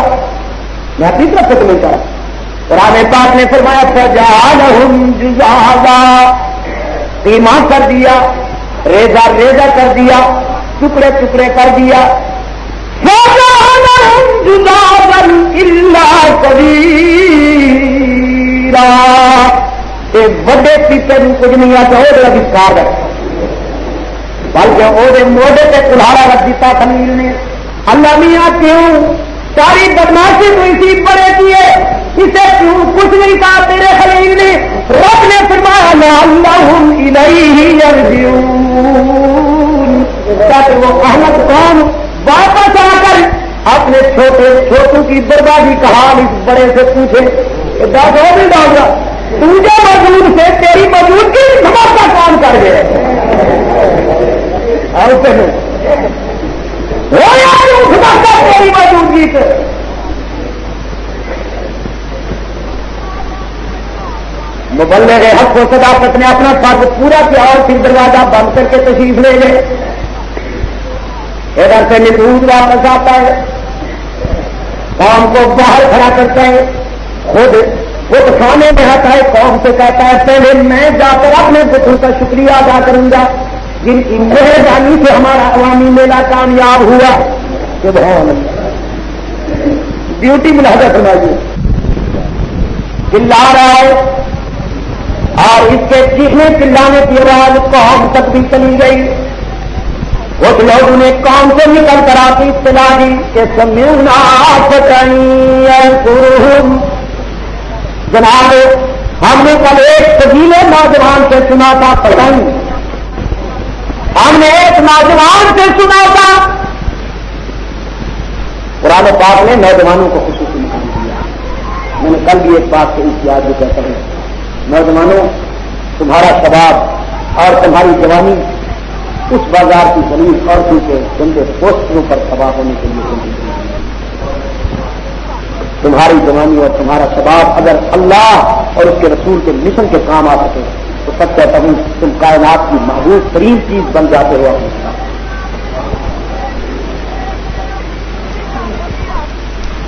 میں اپنی طرف سے تمہیں چاہا، قرآن پاک نے فرمایا فَجَعَلَهُمْ جُذَاذًا، قیمہ کر دیا، ریزہ ریزہ کر دیا، ٹکڑے ٹکڑے کر دیا۔ فَجَعَلَهُمْ جُذَاذًا إِلَّا كَبِيرًا، ایک بڑے پیپے میں کچھ نہیں آتا ہو بڑا وسکار ہے، بلکہ وہ موڈے پہ کلہاڑا رکھ دیتا خلیل نے۔ اللہ میاں کیوں ساری بدماشی تو اسی بڑے کی ہے، اسے کیوں کچھ نہیں کہا تیرے خلیل نے؟ رب نے فرمایا لعلہم الیہ یرجعون، تاکہ وہ احمد قوم واپس آ کر اپنے چھوٹوں کی بربادی کا حال اس بڑے سے پوچھے۔ دس ہو بھی ڈال گا، تجھے موجود سے تیری موجودگی دھماکہ کام کر گئے اور تیری موجودگی سے۔ مبلغ حق و صداقت نے اپنا فرض پورا کیا اور پھر دروازہ بند کر کے تشریف لے گئے۔ ادھر سے نمرود واپس آتا ہے، قوم کو باہر کھڑا کرتا ہے، خود کھانے میں آتا ہے، قوم سے کہتا ہے پہلے میں جا کر اپنے بتوں کا شکریہ ادا کروں گا جن کی مہربانی سے ہمارا عوامی میلہ کامیاب ہوا. سبحان اللہ، ڈیوٹی ملاحظہ فرمائیے. چلا رہا ہے اور اس کے چیخنے چلانے کی آواز قوم تک بھی چلی گئی. اس لوگوں نے قوم سے نکل کر آتی اطلاع دی کہ سمعنا فتى جناب ہم نے کل ایک قبیلے نوجوان سے سنا تھا پتنگ، ہم نے ایک نوجوان سے سنا تھا. قرآن پاک نے نوجوانوں کو خصوصی مقام دیا. میں نے کل بھی ایک بات سے احتیاط بھی کہتا ہوں، نوجوانوں تمہارا شباب اور تمہاری جوانی اس بازار کی زمین عورتوں کے گندے پوسٹروں پر تباہ ہونے کے لیے زندگی. تمہاری جوانی اور تمہارا شباب اگر اللہ اور اس کے رسول کے مشن کے کام آ سکے تو سب کہتا ہوں تم کائنات کی محبوب ترین چیز بن جاتے ہو.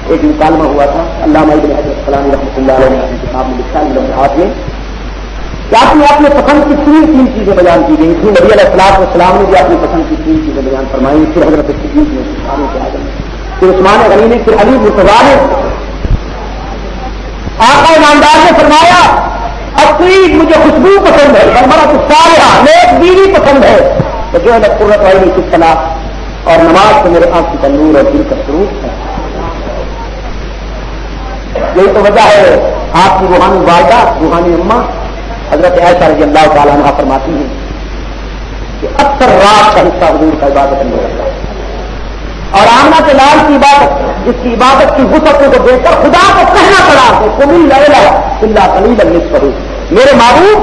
ایک مکالمہ ہوا تھا علامہ ابن حجر السلام رحمۃ اللہ علیہ نے اپنی کتاب میں لکھا لمحات میں کہ آپ نے اپنے پسند کی تین چیزیں بیان کی گئی تھیں. نبی علیہ السلام نے بھی اپنی پسند کی 3 چیزیں بیان فرمائی. پھر حضرت صدیق نے پھر عثمان غنی نے پھر علی مرتضیٰ نے. آقا ایماندار نے فرمایا اپنی مجھے خوشبو پسند ہے، ہمارا تو صالحہ نیک بیوی پسند ہے، تو جو ہے نا قرۃ عین کی صلاح اور نماز سے میرے آنکھ کا نور اور دل کا سرور ہے. یہی تو وجہ ہے آپ کی روحانی والدہ روحانی اماں حضرت عائشہ رضی اللہ تعالیٰ عنہا فرماتی ہیں کہ اکثر رات کا حصہ حضور کا عبادت میں رہتا ہے. اور آمنہ کے لال کی عبادت جس کی عبادت کی وسعتوں کو دیکھ کر خدا کو کہنا پڑا کہ قلیل الا قلیلا نصفہ، میرے محبوب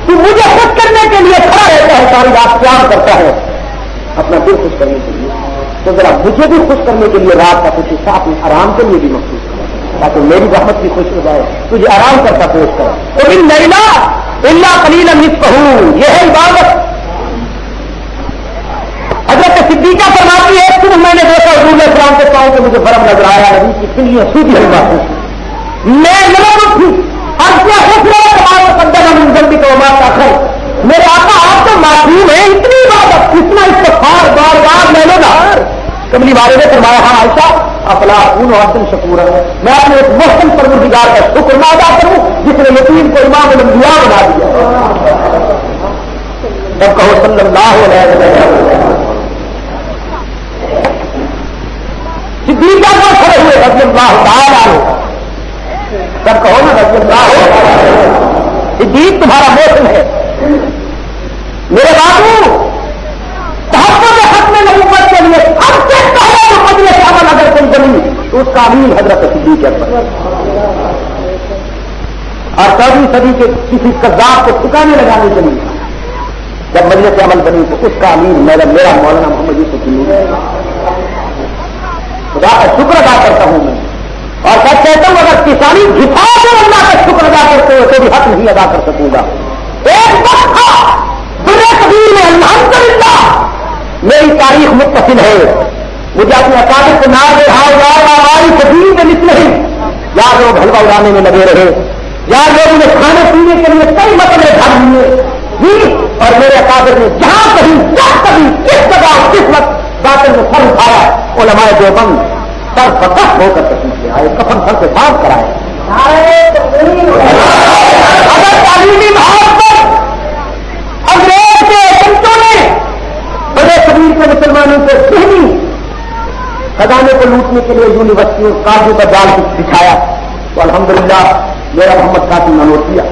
تو مجھے خوش کرنے کے لیے کھڑا رہتا ہے، ساری رات قیام کرتا ہے اپنا دل خوش کرنے کے لیے، تو ذرا مجھے بھی خوش کرنے کے لیے رات کا کچھ حصہ اپنے آرام کے لیے بھی مخصوص کرے تاکہ میری رحمت بھی خوش ہو جائے، تجھے آرام کرتا پیش کرے. قلیل الا قلیلا نصفہ، یہ ہے عبادت. حضرت صدیقہ فرماتی ہے صرف میں نے دیکھا حضور علیہ السلام کے پاؤں کہ مجھے برم نظر آیا نبی کی کلیاں سوکھی ہوئی بات ہے. میں لڑک اٹھی اور کیا حسن تمہارے قدم من جلدی کو مار کر میرے آقا آپ تو معصوم ہے، اتنی عبادت اتنا استغفار بار بار میں لو نا. کملی والے نے فرمایا ہاں عائشہ افلا اکون عبدا شکورا، میں اپنے ایک محسن پروردگار کا شکر نہ ادا کروں جس نے یتیم کو امام الانبیاء بنا دیا. جب کہو صلی اللہ علیہ وسلم. صدیقہ کو کھڑے ہوئے رضی اللہ تعالیٰ عنہ، سب کہو نا رضی اللہ. صدیق تمہارا موسم ہے میرے بابو. تحفظ حق میں نبوت کے لیے اب سے پہلے جو مجلس عمل اگر کوئی بنی تو اس کا امین حضرت صدیق اکبر. اور 14ویں صدی کے کسی کذاب کو ٹھکانے لگانے کے لیے جب مجلس عمل بنی تو اس کا امین میرا مولانا محمد یوسف ہے. خدا کا شکر ادا کرتا ہوں میں اور کہتا ہوں اگر کسانی جھپا کر اللہ کا شکر ادا کرتے ہو تو بھی حق نہیں ادا کر سکوں گا. ایک وقت تھا برے قبیل میں الحمدللہ میری تاریخ متصل ہے. مجھے اپنے اکابر کو نہ دے ہماری قبیل میں نکلے یا لوگ حلوہ اڑانے میں لگے رہے یا لوگ انہیں کھانے پینے کے لیے کئی مسئلے ڈھال دیے اور میرے اکابر نے جہاں کہیں جب کبھی کس جگہ کس وقت باطل میں سر اٹھایا علماء دیوبند سر فتح ہو کر تشریف لے آئے، کفن سر سے صاف کرائے. اگر تعلیمی محاذ پر انگریز کے ایجنٹوں نے بڑے قبیل کے مسلمانوں کو ذہنی خزانے کو لوٹنے کے لیے یونیورسٹیوں کاجو کا جال بچھایا تو الحمدللہ میرا محمد قاسم نانوتیا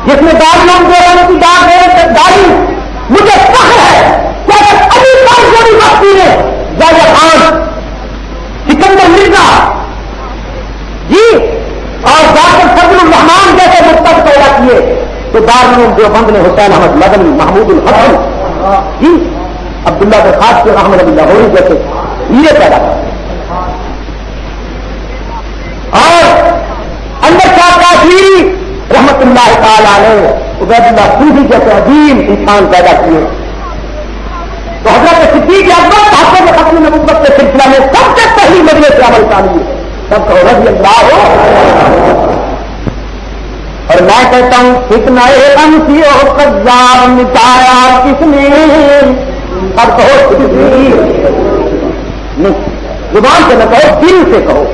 جس نے دارالعلوم دیوانے کی داری مجھے فخر ہے کہ اگر علی گڑھ یونیورسٹی نے ضیاء خان سکندر مرزا جی اور ڈاکٹر فضل الرحمان جیسے مستقبل پیدا کیے تو دارالعلوم دیوبند نے حسین احمد مدنی محمود الحسن جی عبداللہ درخواست کے احمد علی لاہوری جیسے ہیرے پیدا کر اور اندر شاہ کاشمیری رحمت اللہ تعالی علیہ عبید اللہ صوفی جیسے عظیم انسان پیدا کیے. تو حضرت صدیق اکبر صاحب کے ختم نبوت کے سلسلہ میں سب سے پہلی مجلس عمل چالیے سب کہو رضی اللہ ہو. اور میں کہتا ہوں فتنہ امسی و کذاب مٹایا کس نے؟ اب کہو زبان سے نہ کہو دل سے کہو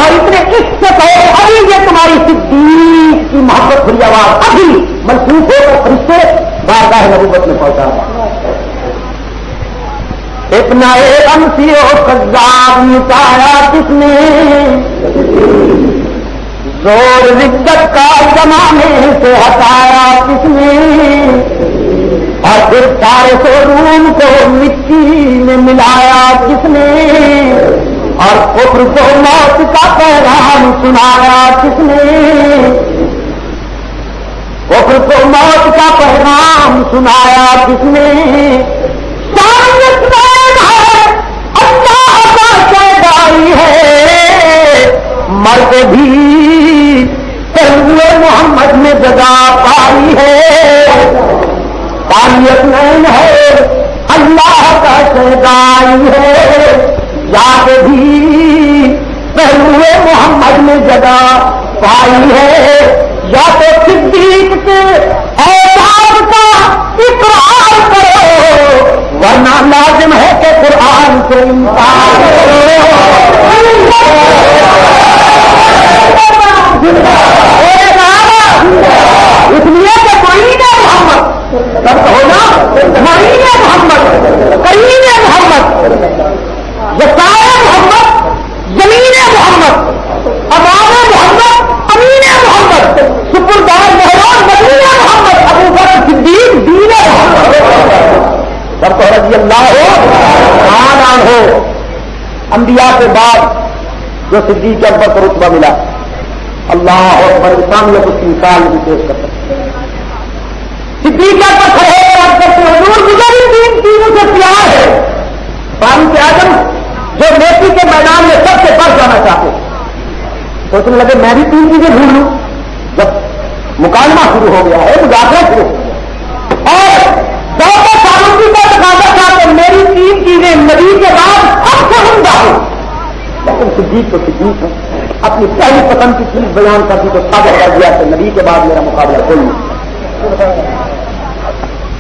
اور اتنے اس سے کہو ابھی یہ تمہاری صدیق کی محبت بھری آواز ابھی منسوخ ہو کر فرشتے بارگاہ نبوت میں پہنچا اتنا امسی و کذاب مٹایا کس نے؟ زور ردت کا زمانے سے ہٹایا کس نے؟ اور پھر سارے سو روم کو مٹی میں ملایا کس نے؟ اور کفر کو موت کا پیغام سنایا کس نے؟ کفر کو موت کا پیغام سنایا کس نے؟ اللہ کا شہدائی ہے مرد بھی پہلے محمد میں جگہ پائی ہے پانیت نہیں ہے اللہ کا شہدائی ہے یاد بھی پہلے محمد میں جگہ پائی ہے یا تو صدیق کے اعزاز کا اقرار کرو ورنہ لازم ہے کہ قرآن سے انکار اس لیے کہ معین محمد سب ہونا معین محمد کریم محمد یسار محمد زمین محمد امام محمد امین محمد سپردار مہران مدین محمد ابو بکر صدیق دین محمد سب کو رضی اللہ ہو آن ہو. انبیاء کے بعد جو صدیق اکبر کو رتبہ ملا اللہ اکبر سامنے اس کی مثال بھی پیش کر سکتے صدیق اکبر کھڑے بات کرتے حضور مجھے بھی تین چیزوں سے پیار ہے. فاروق اعظم جو نیکی کے میدان میں سب سے بڑھ جانا چاہتے سوچنے لگے میں بھی تین چیزیں ڈھونڈ لوں. جب مکالمہ شروع ہو گیا ہے مذاکرہ شروع ہو گیا اور ڈاکٹر فاروقی کا تقاضا تھا کہ میری تین چیزیں نبی کے بعد اب سے عمدہ ہوں لیکن صدیق تو صدیق ہے اپنی پہلی پسند کی چیز بیان کر دی تو ثابت کر دیا کہ نبی کے بعد میرا مقابلہ کوئی نہیں.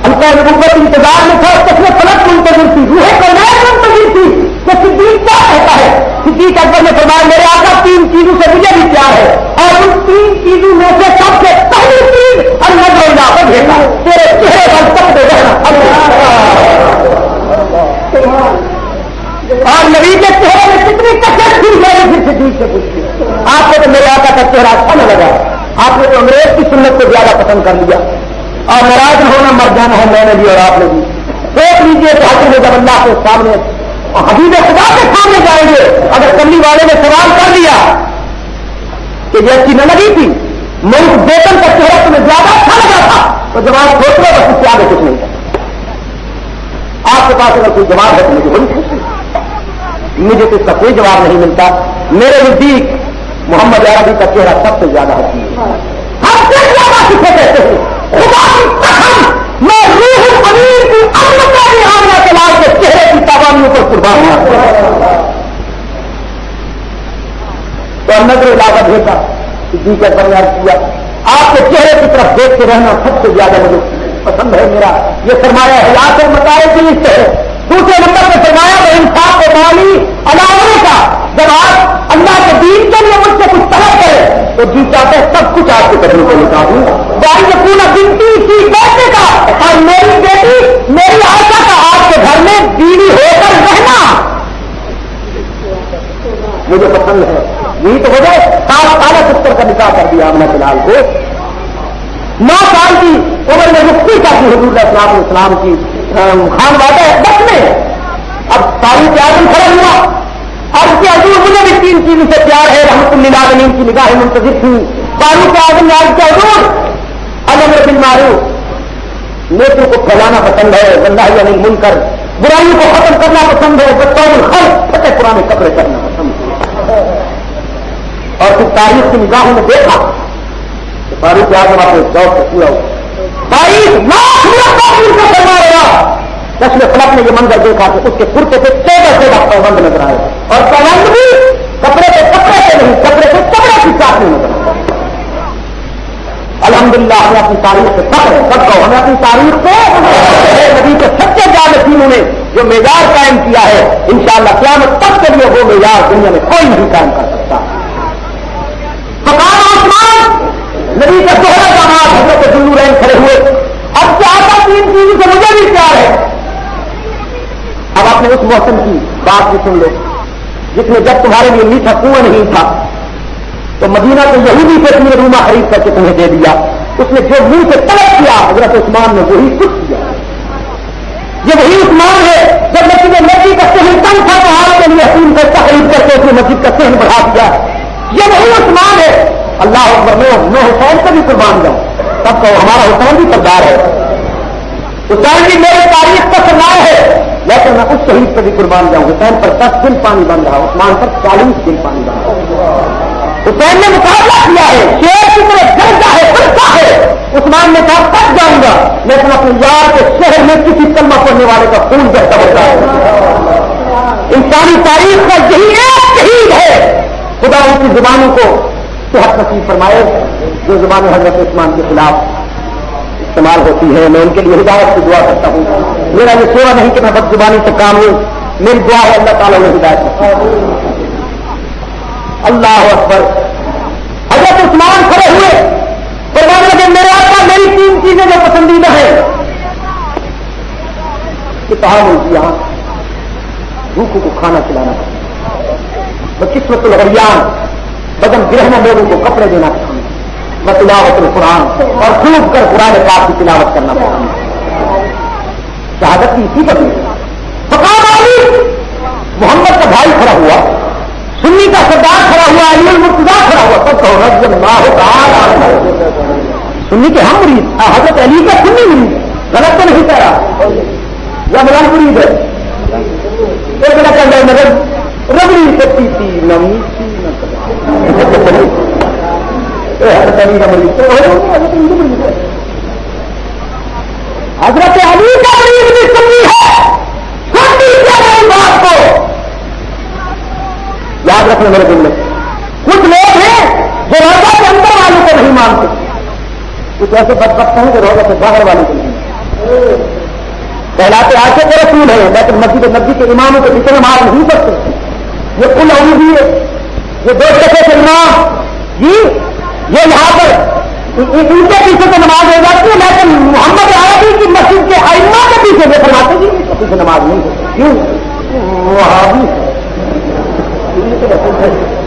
ہلکا نبوت انتظار میں تھا کتنے فلک منتظر تھی روح کائنات منتظر تھی کہ صدیق کیا کہتا ہے. صدیق اکبر نے فرمایا میرے آقا تین چیزوں سے مجھے بھی پیار ہے اور ان تین چیزوں میں سے سب سے پہلی چیز اللہ کو بھیجا تیرے چہرے پر سب سے رہنا اور نبی کے چہرے میں کتنی کثرت تھی میں پھر صدیق سے پوچھی آپ کو تو میرے آقا کا چہرہ اچھا نہ لگا آپ نے تو انگریز کی سنت کو زیادہ پسند کر لیا اور ناراض ہونا مر جانا ہے میں نے بھی اور آپ نے بھی. دیکھ لیجیے کہ حاکم جب اللہ کے سامنے حبیب خدا کے سامنے جائیں گے اگر کملی والے نے سوال کر دیا کہ یہ اچھی نہ لگی تھی ملک بیتن کا چہرہ تمہیں زیادہ اچھا لگا تھا تو جواب سوچ لو بس اس سے آگے کچھ نہیں کرتا. آپ کے پاس اگر کوئی جواب ہے تو مجھے بڑی خوشی مجھے تو اس کا کوئی جواب نہیں ملتا. میرے نزدیک محمد عربی کا چہرہ سب سے زیادہ حسین ہے سب سے زیادہ کسے کہتے ہیں خدا کی قسم میں روح امیر کی امن کا بھی آمنا کے لال کے چہرے کی توانیوں پر قربان ہوا تو نظر علاقہ بھیجا صدیق اکبر نے عرض کیا آپ کے چہرے کی طرف دیکھتے رہنا سب سے زیادہ مجھے پسند ہے. میرا یہ سرمایہ حیات اور متاع کی لسٹ ہے. دوسرے نمبر پہ سرمایہ وہ انصاف و مالی علاوہ کا جب آپ اللہ کے دین کے لیے مجھ سے کچھ طلب کرے تو جی چاہتے سب کچھ آپ کے قدموں کو نکالوں باقی جو پورا گنتی کی بیٹے کا اور میری بیٹی میری آشا کا آپ کے گھر میں بیوی ہو کر رہنا مجھے پسند ہے. یہی تو وجہ 7 سال پتر کا نکاح کر دیا آمنہ فلحال کو 9 سال کی عمر میں مفتی کا بھی حضور السلام السلام کی خان واقع ہے 10 میں اب فاروق اعظم کھڑا ہوا اور اس کے حضور مجھے بھی 3 چیزوں سے پیار ہے رحمت للعالمین کی نگاہیں منتظر تھی. فاروق اعظم نے عرض کیا حضور امر بالمعروف نیکیوں کو پھیلانا پسند ہے والنہی عن المنکر برائیوں کو ختم کرنا پسند ہے بطور الخلق فتح پرانے کپڑے کرنا پسند ہے. اور پھر تاریخ کی نگاہوں میں دیکھا کہ فاروق اعظم اپنے دور سے پورا 22 لاکھ کا سرمایہ نسل فلک نے یہ منظر دیکھا کہ اس کے کرتے پہ 14 پابند نظر آئے اور پابند بھی کپڑے پہ نہیں، کپڑے پہ کپڑے کی چاٹ نہیں نظر آئے. الحمدللہ ہمیں اپنی تاریخ سے فخر ہے. سب کو ہمیں اپنی تاریخ کو نبی کے سچے جانشینوں نے جو معیار قائم کیا ہے، انشاءاللہ قیامت تک کے لیے وہ معیار دنیا میں کوئی نہیں قائم کر سکتا. مقام عثمان نبی کا دوہرا داماد حضرت ذوالنورین کھڑے ہوئے. اب چاہتا 3 چیزوں سے مجھے بھی پیار ہے. اب آپ نے اس موسم کی بات بھی سن لو جس میں جب تمہارے لیے میٹھا کنواں نہیں تھا تو مدینہ کو یہودی سے تم نے روما خرید کر کے تمہیں دے دیا. اس نے جو منہ سے طلب کیا حضرت عثمان نے وہی کچھ کیا. یہ وہی عثمان ہے جب مسجد نبی کا صحن کم تھا تو آپ کے لیے حسین کا خرید کر کے اس نے مسجد کا صحن بڑھا دیا. یہ وہی عثمان ہے. اللہ اکبر. میں حسین سے بھی قربان جاؤں. تب تو ہمارا حسین بھی سردار ہے. حسین بھی میری تاریخ کا سردار ہے، لیکن میں اس شہید پر بھی قربان جاؤں. حسین پر 10 دن پانی بن رہا، عثمان پر 40 دن پانی بن رہا. حسین نے مقابلہ کیا ہے، شیر کی طرح جلتا ہے، پڑتا ہے. عثمان نے کہا تک جاؤں گا لیکن اپنے یار کے شہر میں کسی کلمہ پڑھنے والے کا خون بہتا ہوتا ہے. انسانی تاریخ کا یہی ایک شہید ہے. خدا ان کی زبانوں کو صحت نصیب فرمائے جو زبان حضرت عثمان کے خلاف استعمال ہوتی ہے. میں ان کے لیے ہدایت کی دعا کرتا ہوں. میرا یہ سیوا نہیں کہ میں بد زبانی سے کام لوں. میری دعا ہے اللہ تعالیٰ نے ہدایت کرتا. اللہ اکبر. حضرت عثمان کھڑے ہوئے فرمانے لگے میرے آقا میری 3 چیزیں جو پسندیدہ ہیں کہ تعاون کیا بھوکوں کو کھانا کھلانا، بقسمت الغریان بدن گرہنا لوگوں کو کپڑے دینا پسند، بتلاوت القرآن اور خوب کر قرآن پاک کی تلاوت کرنا پسند. شہادت کی اسی پر مقام علی. محمد کا بھائی کھڑا ہوا، سنی کا سردار کھڑا ہوا، علی المرتضیٰ کھڑا ہوا. سب کہو رضی اللہ تعالی. سنی کے ہم مرید، حضرت علی کا سنی مرید، غلط تو نہیں کہہ رہا یا ملان مرید ہے. ایک بڑا کہہ رہا مگر ربڑی سکتی تھی نمی حضرت علی کا مریض حضرت علی کا مریض بھی سنی ہے. سنی کیا ہے اس بات کو یاد رکھنا میرے دل میں. کچھ لوگ ہیں جو روزہ کے اندر والوں کو نہیں مانتے، کچھ ایسے بدبخت ہیں جو روزہ سے باہر والوں کو نہیں. کہلاتے آشے کے رسول ہیں لیکن مسجد نبی کے اماموں کے پیچھے نماز نہیں پڑھتے. یہ کل عمودی ہے، یہ 2 ٹکے کے امام جی یہ یہاں پر ان کے پیچھے تو نماز ہو جاتی ہے، لیکن محمد عربی کی مسجد کے ائمہ کے پیچھے سے فرماتے جی اس کے پیچھے نماز نہیں ہوتی. کیوں وہابی ہے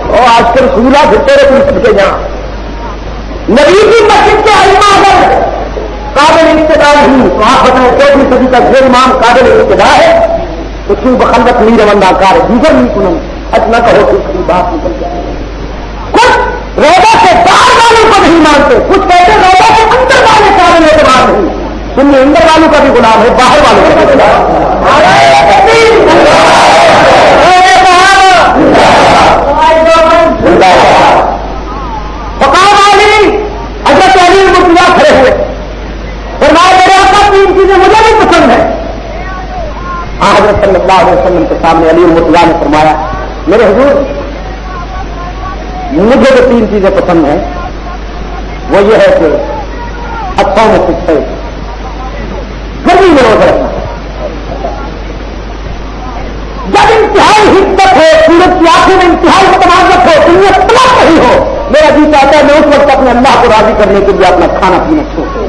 اور آج کل رسولہ گھٹے رہے سب کے جہاں نبی کی مسجد کے ائمہ اگر قابل ابتدا نہیں تو آپ بتائیں 14ویں صدی کا جو امام قابل ابتدا ہے تو کیوں بخلوت نہیں روندہ کار ہے دیگر نہیں سنوں اتنا کہو دوسری بات نکل جائے. کچھ روزہ سے باہر والوں کو نہیں مانتے، کچھ کہتے روزہ کے اندر والے قابل اعتبار نہیں. سنیے اندر والوں کا بھی غلام ہے، باہر والوں کا بھی غلام فقام علی. حضرت علی المرتضیٰ کھڑے ہوئے فرمایا میرے آقا 3 چیزیں مجھے بھی پسند ہیں. حضرت صلی اللہ علیہ وسلم کے سامنے علی المرتضیٰ نے فرمایا میرے حضور مجھے جو 3 چیزیں پسند ہیں وہ یہ ہے کہ اچھا میں کچھ ہے گرمی میں روزہ رکھنا. جب انتہائی حدت ہو، سورج کی آنکھوں میں انتہائی متنازع ہو، دنیا طلب نہیں ہو، میرا جی چاہتا ہے میں اس وقت اپنے اللہ کو راضی کرنے کے لیے اپنا کھانا پینا چھوڑ دوں.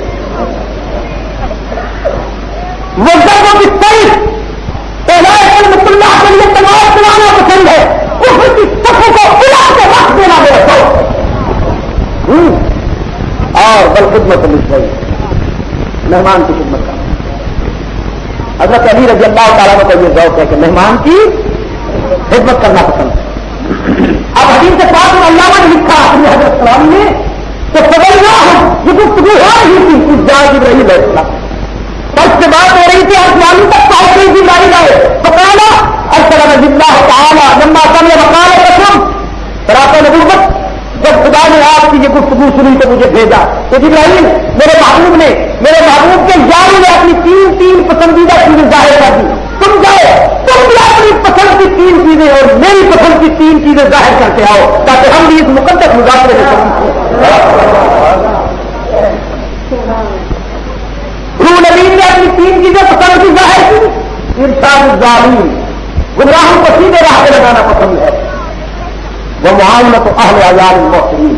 مزدوروں کی صحیح رحمت اللہ کے لیے تمام چلانا پسند ہے، اس کی صفوں کو پلا کے رکھ دینا میرا شوق اور بل خدمت مل گئی مہمان کی خدمت کا. حضرت علی رضی اللہ تعالیٰ کا یہ ذوق ہے کہ مہمان کی خدمت کرنا پسند ہے. اب حدیث پاک میں علامہ نے لکھا اپنے حضرت سلام نے تو سبھی نہ ہم یہ گفتگو ہو رہی تھی اس جائے ابراہیم علیہ السلام سب سے بات ہو رہی تھی آسمانی تک پہنچ رہی تھی لائی جائے پکانا السلام اللہ تعالیٰ لمبا سمے وقال قسم سراط نبوت جب خدا نے آپ کی یہ گفتگو سنی تو مجھے بھیجا تو ابراہیم میرے محبوب کے یاروں نے اپنی تین پسندیدہ چیزیں ظاہر کر دی. تم جاؤ تم بھی اپنی پسند کی 3 چیزیں اور میری پسند کی 3 چیزیں ظاہر کر کے آؤ تاکہ ہم بھی اس مقدس مذاکرے میں شامل ہوں. روح نبی نے اپنی 3 چیزیں پسند کی ظاہر کی. ارشاد الظالمین گمراہوں کو سیدھے راہ پہ لگانا پسند ہے. وہ معاملت اہل عیال المحسنین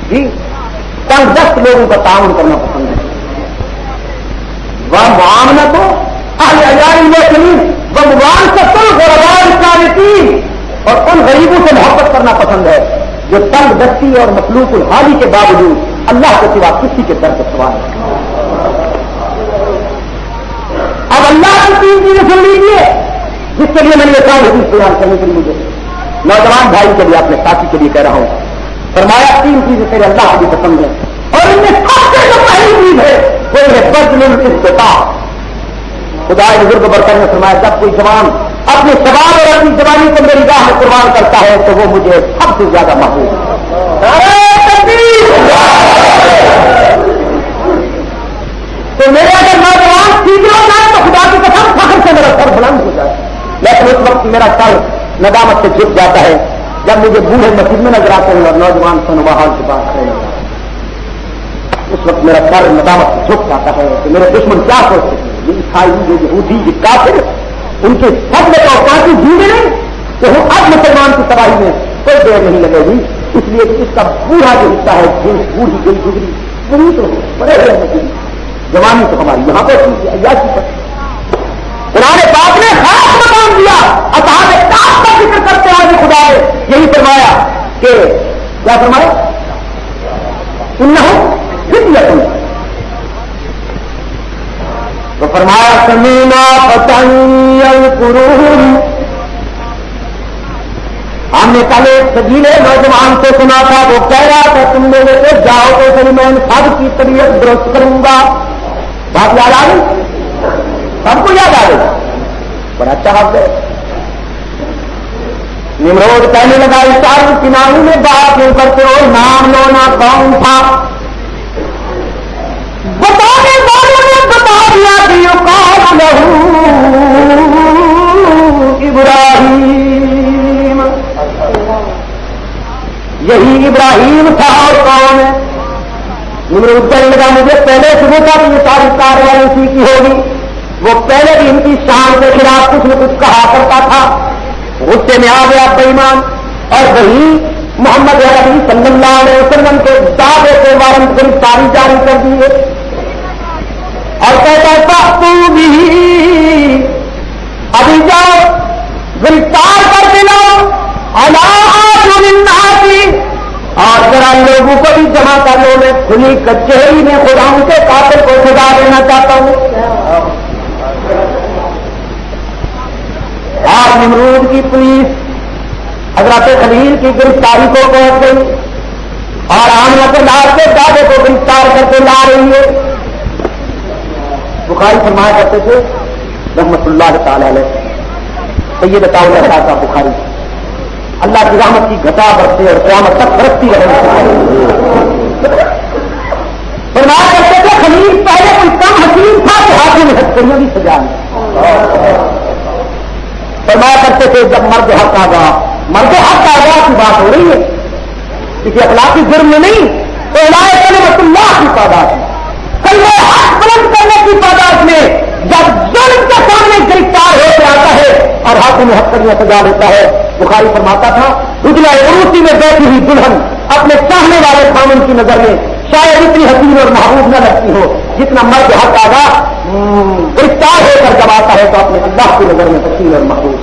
جی تنگ دست لوگوں کا تعاون کرنا پسند ہے. وہ معاملت اہل عیال المحسنین وہ موانست الغرباء الصالحین اور ان غریبوں سے محبت کرنا پسند ہے جو تنگ دستی اور مخلوق الحالی کے باوجود اللہ کے سوا کسی کے در پر سوال ہے. اب اللہ کی 3 چیزیں سن لیجیے جس کے لیے میں نے یہ کام حدیث بیان کرنے کے لیے مجھے نوجوان بھائی کے لیے اپنے ساتھی کے لیے کہہ رہا ہوں. فرمایا 3 چیزیں تیرے اللہ کی پسند ہے اور ان میں سب سے جو پہلی چیز ہے وہ ہے بذل الاستطاع. خدا بزرگ برتن نے فرمایا جب کوئی جوان اپنے شباب اور اپنی جوانی کو میری راہ میں قربان کرتا ہے تو وہ مجھے سب سے زیادہ محبوب ہے. تو میرے اگر نوجوان سیکھ لو جائے تو خدا کی قسم فخر سے میرا سر بلند ہو جائے. لیکن اس وقت میرا سر ندامت سے جھک جاتا ہے جب مجھے بوڑھے مسجد میں نظر آتے ہیں اور نوجوان سنوبحال کے پاس کھڑے نظر آتے ہیں. اس وقت میرا سر ندامت سے جھک جاتا ہے کہ میرے دشمن کیا سوچتے ہیں. یہ عیسائی یہ یہودی یہ کافر ان کے سب میں تو کافی جیوے نہیں کہ وہ اب مسلمان کی تباہی میں کوئی دیر نہیں لگے گی. اس لیے کہ اس کا پورا جو حصہ ہے جنس بوڑھی گئی گزری وہی تو بڑے ہوئے جوانی تو ہماری یہاں پر عیاشی پر قرآن پاک نے خاص مقام دیا. اصحاب کہف کا ذکر کرتے ہوئے خدا نے یہی فرمایا کہ کیا فرمایا انہم فتیۃ تو فرمایا سمینا فتى یذکرون. ہم نے کل ایک سجیلے نوجوان سے سنا تھا وہ کہہ رہا تھا تم میرے سے جاؤ تو پھر میں سب کی طبیعت درست کروں گا. بات یاد آ گئی سب کو یاد آ گئی. بڑا اچھا بات ہے. نمرود کہنے لگا اس سال کناروں میں بات کیوں کرتے ہو نام لونا کون تھا بتانے والوں نے بتا دیا کہ یقال لہ ابراہیم. یہی ابراہیم تھا اور کون ہے. نمرود کہنے لگا مجھے پہلے شروع تھا کہ یہ ساری کاروائی اسی کی ہوگی. وہ پہلے بھی ان کی شان کے خلاف کچھ نہ کچھ کہا کرتا تھا. غصے میں آ گیا بے ایمان اور وہی محمد عربی صلی اللہ علیہ وسلم کے دعوے کے وارنٹ گرفتاری جاری کر دیے اور کہتا تو بھی ابھی جاؤ گرفتار کر دینا اور ذرا لوگوں کو بھی جمع کر لو. میں کھلی کچہری میں خداؤں کے قاتل کو سزا دینا چاہتا ہوں. اور نمرود کی پولیس حضرت خلیل کی گرفتاری کو پہنچ گئی اور آمنہ کے لال کے دعوے کو گرفتار کر کے لا رہی ہے. بخاری فرمایا کرتے تھے رحمت اللہ تعالی علیہ سید عطاءاللہ صاحب بخاری اللہ کی رحمت کی گھٹا برسے اور قیامت تک برستی رہے. فرمایا کرتے تھے خلیل پہلے کوئی کم حکیم تھا کہ ہاتھوں میں ہتھکڑیاں بھی سجا لی. فرمایا کرتے تھے جب مرد حق آگا کی بات ہو رہی ہے کسی اخلاقی جرم میں نہیں تو الہی کلمت اللہ کی تعداد میں کلمہ حق بلند کرنے کی تعداد میں جب ظلم کے سامنے گرفتار ہو کے آتا ہے اور ہاتھوں میں ہتھکڑیاں سجا لیتا ہے. بخاری فرماتا تھا اجلا عروسی میں بیٹھی ہوئی دلہن اپنے چاہنے والے خامن کی نظر میں شاید اتنی حسین اور محبوب نہ لگتی ہو جتنا مرد حق آگا گرفتار ہو کر جب آتا ہے تو اپنے اللہ کی نظر میں حسین اور محبوب.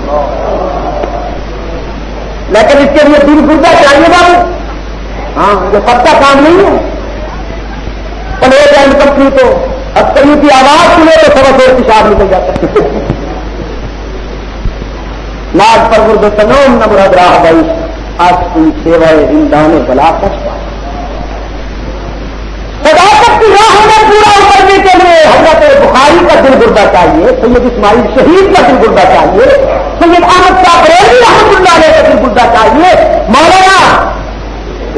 لیکن اس کے لیے دل گردہ چاہیے بابو. ہاں یہ پکا کام نہیں ہے. پلے جائیں کمپنی تو اکثر کی آواز سنے تو سب دیر پیشاب نکل جاتا ہے. لاج پر گرد تنوم نہ براد راہ بھائی آج کوئی سیوائے زندان بلا کشتا صداقت کی راہ میں پورا اترنے کے لیے حضرت بخاری کا دل گردہ چاہیے, سید اسماعیل شہید کا دل گردہ چاہیے, سید احمد شاہ بریلوی رحمۃ اللہ علیہ کا دل گردہ چاہیے, مولانا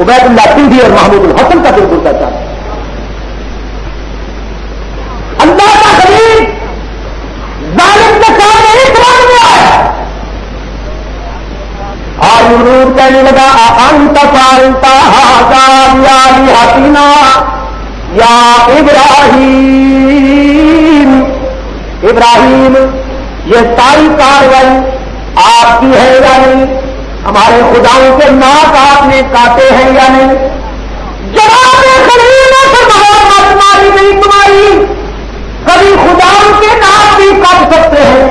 عبید اللہ سندھی اور محمود الحسن کا دل گرتا چاہتا ہے. اللہ کا خلیل ظالم کے سامنے ہی سوال ہوا ہے. اور نمرود کہنے لگا انت فعلت ھذا بآلہتنا یا ابراہیم یہ ساری کاروائی آپ کی ہے یا نہیں؟ ہمارے خداؤں کے ناک آپ نے کاٹے ہیں یا نہیں؟ جواب خلیل نے فرمایا تمہاری نہیں تمہاری، کبھی خداؤں کے ناک بھی کاٹ سکتے ہیں.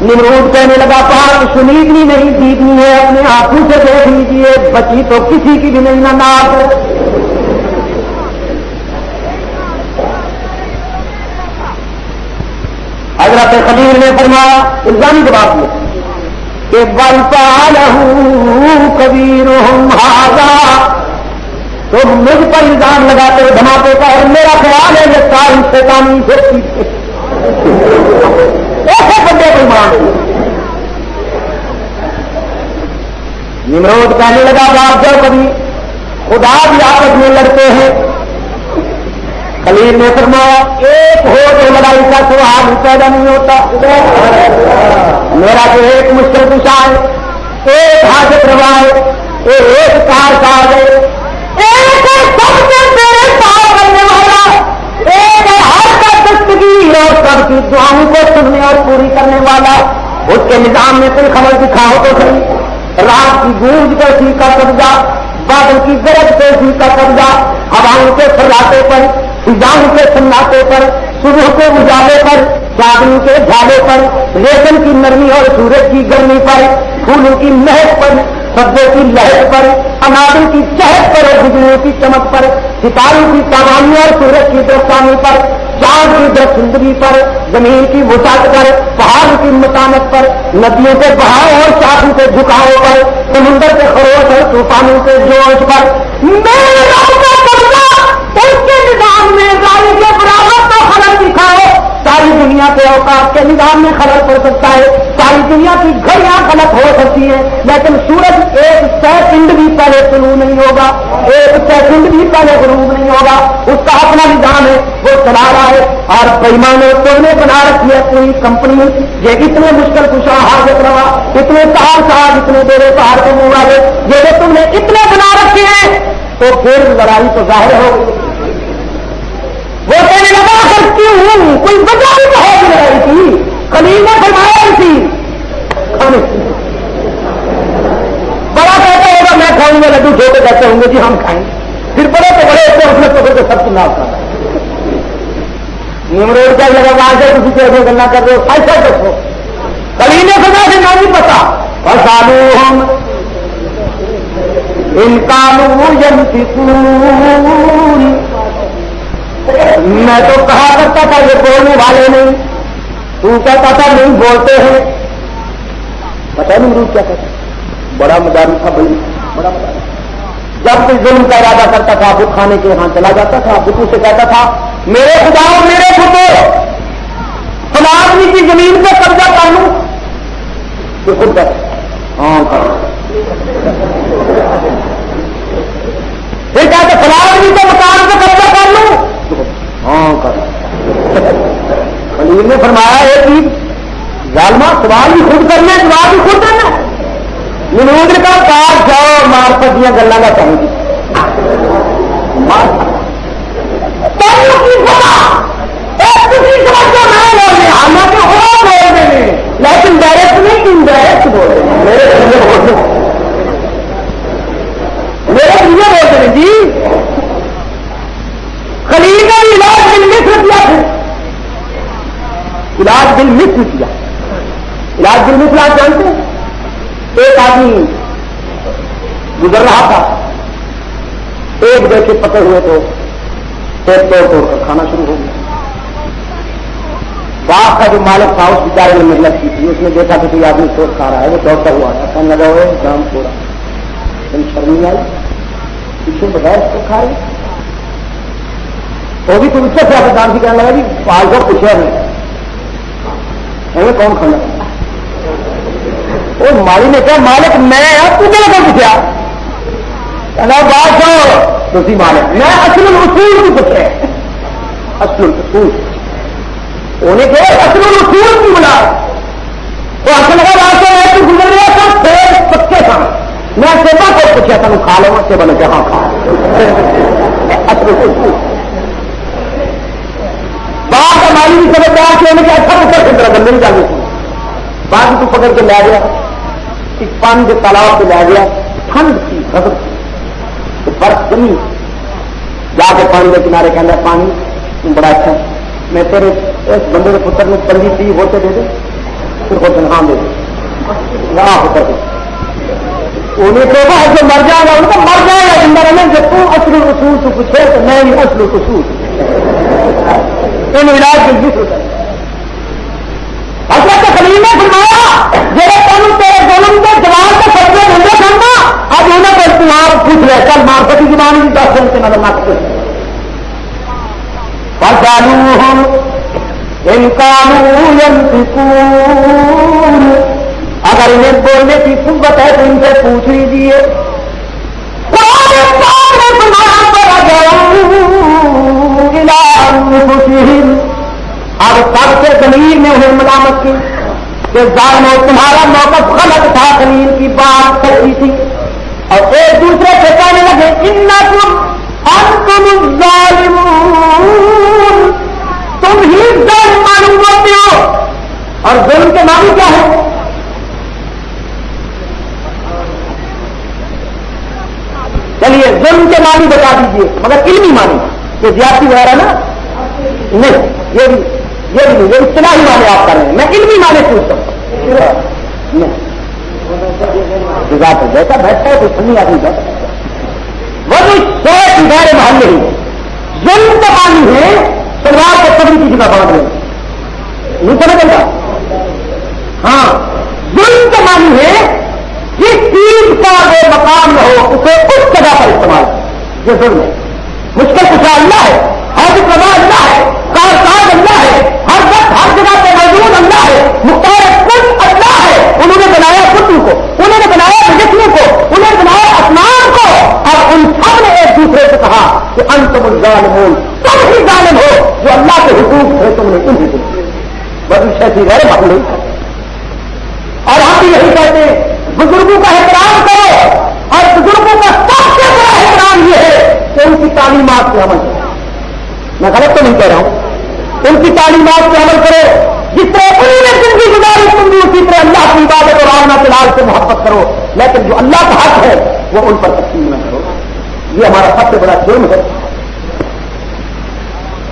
نمرود کہنے لگا بات سنیدنی نہیں دیدنی ہے، اپنے آنکھوں سے دیکھ لیجیے، بچی تو کسی کی بھی نہیں نہ ناک. حضرت خلیل نے فرمایا الزامی جواب میں کہ بل فعلہ کبیرہم ھذا، تم مجھ پر الزام لگاتے ہو دھماکے کا، اور میرا خیال ہے یہ ساری شیطانی سے ایسے بندے کو مان. نمرود کہنے لگا بات جب کبھی خدا بھی آپس میں لڑتے ہیں. خلیل نے فرمایا ایک ہو تو لڑائی کا سوال پیدا نہیں ہوتا. میرا تو ایک مشکل کشا ہے، ایک حاجت روا ہے، ایک کار ساز ہے، ایک سب سے میرے پار کرنے والا، ایک ہر کا دستگیر اور سب کی دعاؤں کو سننے اور پوری کرنے والا. اس کے نظام میں کوئی خبر دکھاؤ تو صحیح، رات کی گونج پر اسی کا قبضہ، بادل کی گرج پہ اسی کا قبضہ، ہواؤں کے سراتے پر، فضاؤں کے سناٹے پر، صبح کے اجالے پر، چاندنی کے جھالے پر، ریشم کی نرمی اور سورج کی گرمی پر، پھولوں کی مہک پر، سبزوں کی لہر پر، اناروں کی چہک پر اور بجلیوں کی چمک پر، ستاروں کی تابانی اور سورج کی درخشانی پر، چاند کی درخشندگی پر، زمین کی وسعت پر، پہاڑوں کی متانت پر، ندیوں کے بہاؤ اور شاخوں کے جھکاؤ پر، سمندر کے خروش اور طوفانوں کے جوش پر. میرے رب کا قبضہ اس کے نظام میں رائے کے برابر تو خلل دکھاؤ. ساری دنیا کے اوقات کے نظام میں خلل پڑ سکتا ہے، ساری دنیا کی گھڑیاں غلط ہو سکتی ہیں، لیکن سورج ایک سیکنڈ بھی پہلے طلوع نہیں ہوگا، ایک سیکنڈ بھی پہلے غروب نہیں ہوگا. اس کا اپنا نظام ہے، وہ چلا رہا ہے. اور پیمانے تو نے بنا رکھی ہے پوری کمپنی. یہ اتنے مشکل کشا حاجت روا، اتنے پہاڑ صاحب، اتنے بڑے پہاڑ کے منہ والے، یہ تم نے اتنے بنا رکھے ہیں تو پھر لڑائی تو ظاہر ہوگی. وہ کہنے لگا کر کیوں، کوئی وجہ بھی تو ہے لڑائی کی. خلیل نے فرمایا تھی بڑا کہتا ہوگا میں کھاؤں گا لڈو، چھوٹے کہتے ہوں گے جی ہم کھائیں، پھر بڑے تو بڑے ہوتے اس میں پکڑ کے سب چناؤ کر. نمرود کا لگا وہاں سے کسی سے ایسے گلا کر دو ایسا دیکھو. خلیل نے سزا سے نہیں پتا فسالو ہم ان کانوں ینطقون. میں تو کہا کرتا تھا یہ بولنے والے نہیں، تو کہتا تھا نہیں بولتے ہیں. پتا نہیں نمرود کیا کہتا، بڑا مداری تھا بھائی، بڑا مداری. جب کوئی ظلم کا ارادہ کرتا تھا بت کھانے کے یہاں چلا جاتا تھا، بتوں سے کہتا تھا میرے خداؤ میرے بتوں فلاں آدمی کی زمین پہ قبضہ کر لوں، تو خود ہاں کر. پھر کہتے فلاں آدمی کے مکان پہ قبضہ کر لوں، ہاں کر. خلیل نے فرمایا ایک چیز ظالمہ سوال بھی خود کرنا، جواب بھی خود کرنا. نمرود نے کہا کار جاؤ مارفت دیا گلا کا چاہیے حالانکہ وہ بول رہے ہیں لیکن ڈائریکٹ نہیں انڈائریکٹ بول رہے ہیں. میرے لیے بول رہے ہیں جی. خلیل نے علاج دل مصر کیا تھا، علاج دل مصر کیا. علاج دل مصر آپ جانتے ہیں، ایک آدمی گزر رہا تھا، ایک دیکھے پکڑ ہوئے تو پیٹ توڑ توڑ کر کھانا شروع ہو گیا. باغ کا جو مالک تھا اس بیچارے نے محنت کی تھی، اس نے دیکھا کہ کوئی آدمی چوٹ کھا رہا ہے، وہ دوڑتا ہوا تھا، کہنے لگا ہوئے جام تھوڑا تم شرم نہیں آئی پیچھے بغیر اس کو کھائے. وہ بھی تم سے کیا دان سے کہنے لگا جی پال کو پوچھا نہیں کون کھانا. وہ مالی نے کہا مالک میں تجھے لگا پوچھا. بات ہو تھی مالک میں اصل الاصول کی پوچھ رہے ہیں اصل الاصول انہیں کہ اصل الاصول کی بنا تو اصل لگا بات ہے تو گزر رہا تھا پھر پکے تھا میں سیبا کو پوچھا تھا کھا لو سے بنے جہاں کھا اصل الاصول بات ہماری بھی سمجھدار کہ انہیں کہ اچھا پکڑ کے طرح بندے نہیں جانے بعد تو پکڑ کے لے گیا پانی کے تالاب پہ لے گیا ٹھنڈ کی غضب کی برف جمی جا کے پانی کے کنارے کے اندر پانی بڑا اچھا میں تیرے اس بندے کے پتر میں پنجی پی ہوتے دے دے پھر کو تنخواہ دے دے وہاں پتر کو انہیں تو جو مر جائے گا ان کو مر جائے گا زندہ رہنے جب تو اصل اصول سے پوچھے تو میں بھی اصل اصول ان علاج کی جس حضرت خلیل نے فرمایا جب تم تیرے ظلم کے جواب کے سبزے ڈھونڈے کرنا اب انہیں کو تمہار پوچھ رہے کل مارکیٹی زبان کی 10 دن سے نظر نہ کرتے اگر انہیں بولنے کی قوت ہے تو ان سے پوچھ لیجیے اب سب سے زمین نے انہیں ملامت کی کہ ظالموں تمہارا موقف غلط تھا زمین کی بات سچی تھی اور ایک دوسرے سے کہنے لگے انکم انتم الظالمون تم ہی ظالم معلوم ہوتے ہو اور ظلم کے معنی کیا ہے چلیے ظلم کے معنی بتا دیجیے مگر علمی معنی کہ زیادتی وغیرہ نا نہیں یہ بھی یہ اصطلاحی معنی آپ کر رہے ہیں میں علمی معنی پوچھتا ہوں جیسا بیٹھتا ہے تو سنی آدمی بیٹھتا وہ بھی شہر کی غیر محل نہیں ہے ظلم کا معنی ہے سلوار کو پگڑی کی جگہ باندھ رہے نہیں سمجھ گا ہاں ظلم کا معنی ہے جس چیز کا وہ مقام نہ ہو اسے اس جگہ پر استعمال یہ ظلم ہے مشکل کچھ اللہ ہے ہر پروا اللہ ہے کارساز اللہ ہے ہر وقت ہر جگہ پہ موجود اللہ ہے مختار کل اللہ ہے انہوں نے بنایا کتوں کو انہوں نے بنایا جسموں کو انہوں نے بنایا آسمان کو اور ان سب نے ایک دوسرے سے کہا کہ انتم الظالمون تم ہی ظالم ہو جو اللہ کے حقوق ہے تم نے انہیں دی بڑی شیسی غیر معلوم اور ہم بھی یہی کہتے ہیں بزرگوں کا احترام کرو اور بزرگوں کا سب سے بڑا احترام یہ ہے کہ ان کی تعلیمات پہ عمل کرو میں غلط تو نہیں کہہ رہا ہوں ان کی تعلیمات پہ عمل کرو جس طرح انہوں نے زندگی گزاری تم بھی اسی طرح اللہ کی عبادت اور آمنا فلال سے محبت کرو لیکن جو اللہ کا حق ہے وہ ان پر تقسیم نہ کرو یہ ہمارا سب سے بڑا جرم ہے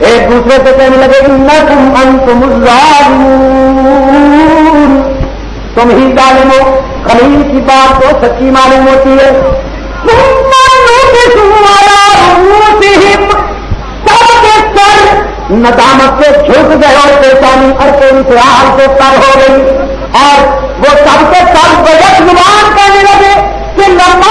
ایک دوسرے سے کہنے لگے انکم انتم الظالمون تم ہی ظالم ہو خلیل کی بات تو سچی معلوم ہوتی ہے سب کے سر ندامت سے جھک گئے اور پیشانی اور کوئی خیال سے سر ہو گئی اور وہ سب کے سر بجٹ زبان کہنے لگے کہ لمبا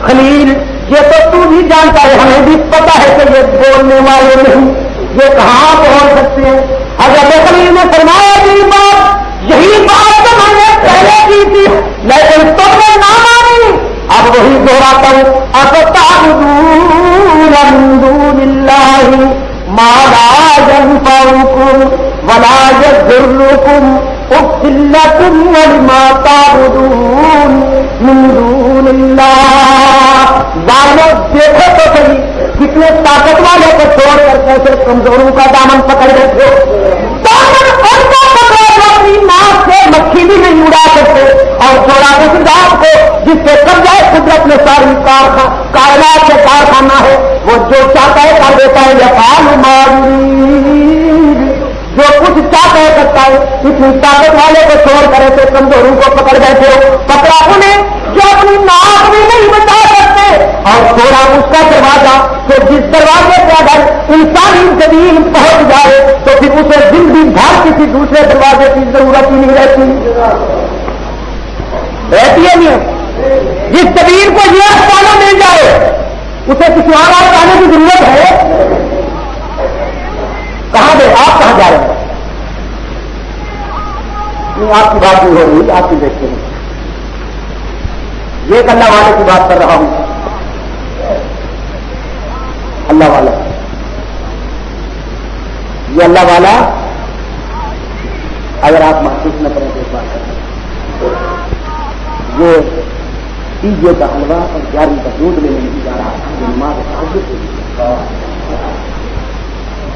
خلیل یہ تو بھی جانتا ہے ہمیں بھی پتا ہے کہ یہ بولنے والے نہیں یہ کہاں پہنچ سکتے ہیں حضرت خلیل نے فرمایا کہ بات یہی بات تو میں نے پہلے کی تھی لیکن تم نے نہ مانی اب وہی دوہراتا ہوں افتعبدون من دون اللہ ما لا ينفعكم ولا يضركم اف لكم ولما تعبدون من دون اللہ ظالموں دیکھو تو صحیح کتنے طاقت والوں کو چھوڑ کر کیسے کمزوروں کا دامن پکڑ دیتے دامن ان کو پکڑا جو اپنی ناک سے مکھی بھی نہیں اڑا سکتے اور چھوڑا اس ذات کو جس سے قبضہ قدرت میں ساری کائنات سے کارخانہ ہے وہ جو چاہتا ہے کر دیتا ہے یفعل ما یرید جو کچھ چاہتا ہے کرتا ہے اتنی طاقت والے کو چھوڑ کر ایسے کمزوروں کو پکڑ بیٹھے ہو پکڑا انہیں جو اپنی ناک بھی نہیں بچا سکتے اور چھوڑا اس کا دروازہ کہ جس دروازے پہ اگر انسانی زمین پہنچ جائے تو پھر اسے زندگی بھر کسی دوسرے دروازے کی ضرورت ہی نہیں رہتی ہے نہیں جس زمین کو یہ پانا مل جائے اسے کسی اور آنے کی ضرورت ہے کہاں دے آپ کہاں جا رہے ہیں نہیں آپ کی بات نہیں ہو رہی، آپ کی دیکھتے ہیں. یہ ایک اللہ والے کی بات کر رہا ہوں. اللہ والا، یہ اللہ والا اگر آپ محسوس نہ کریں تو اس بات کریں. یہ پیجے کا حلوہ اور جاری کا دودھ لینے نہیں جا رہا تھا، یہ نماز تہجد کے لیے.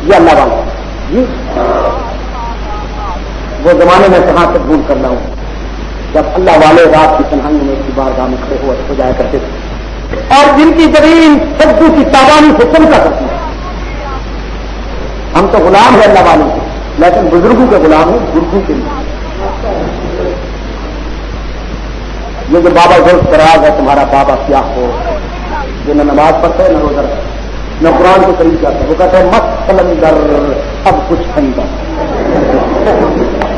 یہ اللہ والا جی وہ زمانے میں کہاں تک بھول کرنا ہوں جب اللہ والے رات کی تنہائیوں میں اس کی بارگاہ میں کھڑے ہو جایا کرتے تھے اور جن کی زمین سبزو کی تابانی سے چمکا کرتی ہے. ہم تو غلام ہیں اللہ والوں کے، لیکن بزرگوں کے غلام ہیں، بزرگوں کے لیے. یہ جو بابا ذوالف فراز ہے تمہارا بابا کیا ہو، جو نہ نماز پڑھتا ہے نہ روزہ رکھتا ہے نہ قرآن کے قریب جاتا ہے، وہ کہتا ہے مت قلندر اب کچھ خریدا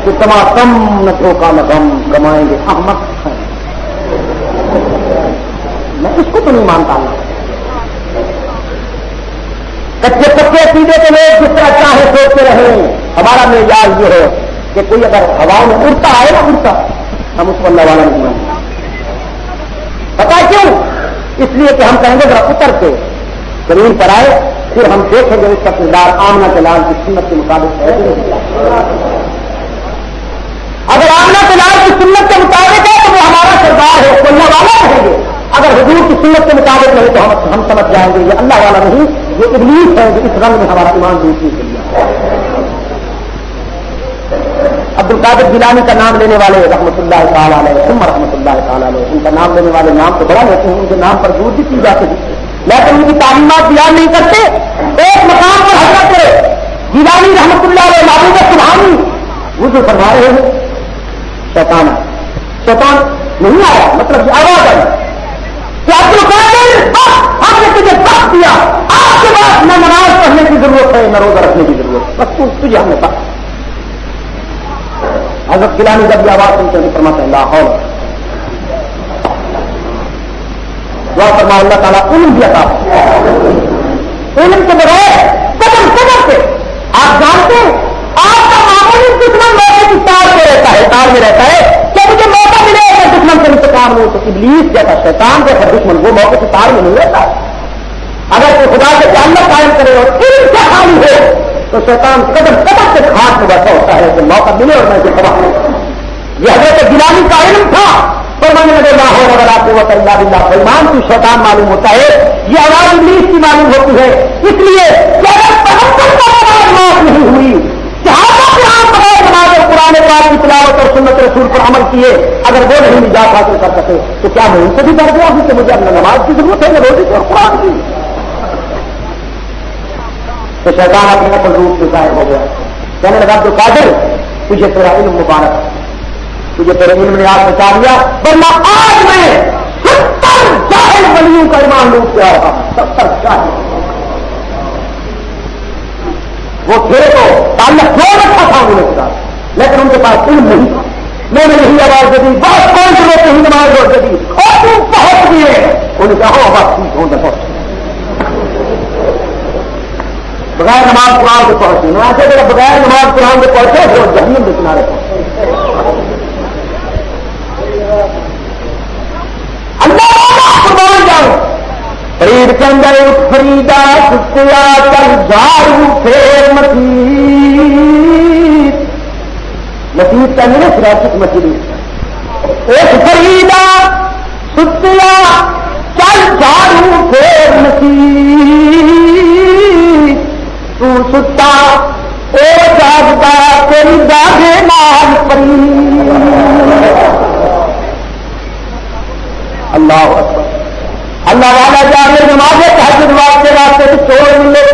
کہ تمام نہ دھوکا نہ غم کمائیں گے احمد ہیں. میں اس کو تو نہیں مانتا ہوں. کچے پکے سیدھے کے لوگ جس طرح چاہے سوچتے رہیں. ہمارا معیار یہ ہے کہ کوئی اگر ہوا میں اڑتا ہے نا اڑتا، ہم اس کو اللہ والا نہیں مانتے. پتا کیوں؟ اس لیے کہ ہم کہیں گے ذرا اتر کے زمین پر آئے، پھر ہم دیکھیں گے اس کا کردار آمنہ کے لال کی سنت کے مطابق ہے. اگر آمنہ کے لال کی سنت کے مطابق ہے تو وہ ہمارا سردار ہے، وہ اللہ والا کہیں گے. اگر حضور کی سنت کے مطابق نہیں تو ہم سمجھ جائیں گے یہ اللہ والا نہیں، یہ ابلیس ہے جو اس رنگ میں ہمارا ایمان دوسری کے لیے. عبد القادر جیلانی کا نام لینے والے رحمۃ اللہ تعالیٰ علیہ ثم رحمۃ اللہ تعالیٰ علیہ، ان کا نام لینے والے نام تو بڑا لیتے ہیں، ان کے نام پر دور بھی کی جاتی ہے لیکن ان کی تعلیمات بیان نہیں کرتے. ایک مقام پر حضرت جیلانی رحمۃ اللہ علیہ محبوب سبحانی وہ جو فرما رہے ہیں شیطان نہیں آیا، مطلب یہ آواز آئی کہ عبد القادر ہم نے تجھے وقت دیا، آپ کے بعد نہ نماز پڑھنے کی ضرورت ہے نہ روزہ رکھنے کی ضرورت ہے، بس تجھے ہم نے کہا. حضرت جیلانی جب یہ آواز سنتے ہیں فرماتے ہیں اللہ حول، دعا فرما اللہ تعالیٰ علم دیا تھا. علم کے بغیر قدم قدم سے آپ جانتے ہیں آپ کا معمولی دشمن موقع کی تار میں رہتا ہے کہ مجھے موقع ملے اگر دشمن سے انتقام ہو تو ابلیس جیسا شیطان جیسا دشمن وہ موقع کی تار میں نہیں رہتا. اگر کوئی خدا سے تعلق قائم کرے اور علم سے خالی ہو تو شیطان قدم قدم سے ہاتھ میں بیٹھا ہوتا ہے کہ موقع ملے اور میں اسے تباہ ہوں. یہ حضرت جیلانی کا علم تھا. فرمانے لگے لا حول ولا قوت الا باللہ. ایمان کی شیطان معلوم ہوتا ہے، یہ آواز ابلیس کی معلوم ہوتی ہے. اس لیے کہ اگر تحقق کا نماز معاف نہیں ہوئی، صحابہ کرام بغیر نماز اور قرآن پاک کی تلاوت اور سنت رسول پر عمل کیے اگر وہ نہیں نجات حاصل کر سکے تو کیا میں ان سے بھی ڈر گیا ہوں کہ مجھے اپنے نماز کی ضرورت ہے نہ روزے کی اور قرآن کی. تو شیطان اپنے اصل روپ سے ظاہر ہو گیا. کہنے لگا عبد القادر تجھے تیرا علم مبارک، تجھے تیرے علم نے آج بچا لیا، ورنہ آج میں 70 جاہل ولیوں کا ایمان لوٹ کے آ رہا ہوں. 70 جاہل وہ تھے تو تعلق جو رکھا تھا انہوں نے لیکن ان کے پاس علم نہیں تھا. میں نے یہی آواز دے دی بہت کون سے لوگ ہی نماز روز دے دی اور تم پہنچ گئے. انہوں نے کہا بات ٹھیک ہوں پہنچ بغیر نماز قرآن سے پہنچے نہ ایسے بغیر نماز قرآن سے پہنچے وہ جہنم کے کنارے پہنچے. اللہ جاؤ فرید کے اندر فریدا ستیا کر جھاڑو پھیر مسیح کا نہیں سراست مسیح ایک فریدا ستیا چل جھاڑو پھیر مسیح تو ستا او جاگتا تیری داغے نال پری. اللہ اکبر. اللہ والا جانے نمازیں تہجد واسطے راستے سے چھوڑ ملے.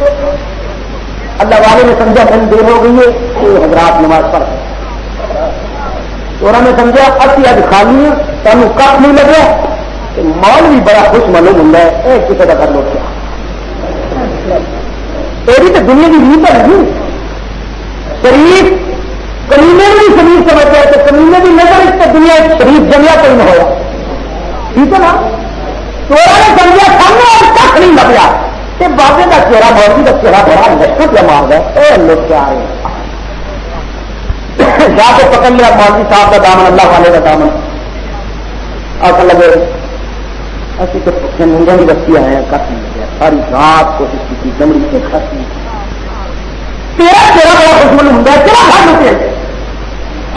اللہ والے نے سمجھا دن دیر ہو گئی ہے کہ حضرات نماز پڑھ اور نے سمجھا اسی اج خالی ہے تمہیں کپ نہیں لگے کہ مولوی بڑا خوش معلوم ہوں ہے کسی کا کر لو کیا تیری تو دنیا کی ریت ہے نہیں. شریف کمینے بھی شریف سمجھتے ہیں تو کمینے بھی نظر اس سے دنیا شریف جمیا کوئی نہ ہوا. ٹھیک ہے نا. چورا نے سمجھا سامنے اور کھ نہیں لگیا کہ بابے کا چہرہ مولوی کا چہرہ بڑا لشکر جمع ہے اے لوگ کیا آ رہے ہیں جا کے پکڑ لیا مولوی صاحب کا دامن، اللہ والے کا دامن، آخر لگے اسی تو منگا کی بستی آئے ہیں، کٹ نہیں گیا، ساری رات کوشش کی دمڑی سے کٹ نہیں تیرا بڑا دشمن ہوں کیا کھڑ لگے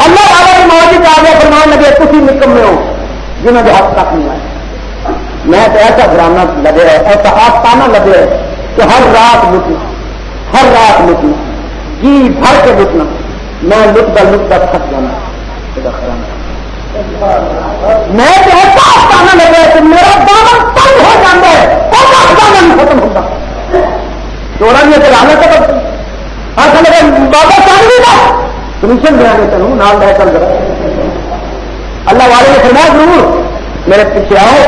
اللہ والا کی موجود آ گیا فرمان لگے کسی نکمے ہو جنہوں نے حد تک نہیں آئے. میں تو ایسا گرانا لگے ہے، ایسا آستانہ لگے ہے کہ ہر رات لٹنا، ہر رات لٹنا، جی بھر کے لٹنا، میں لٹتا تھک جانا. میں تو ایسا آستانہ لگے کہ میرا دامن تنگ ہو جاتا ہے، دامن نہیں ختم ہوتا. چورا نہیں چلانا تو ایسا لگے بابا چاہیے گا سلوشن دیا چلوں نام لے چل رہا. اللہ والے نے فرمایا ضرور میرے پیچھے آؤ،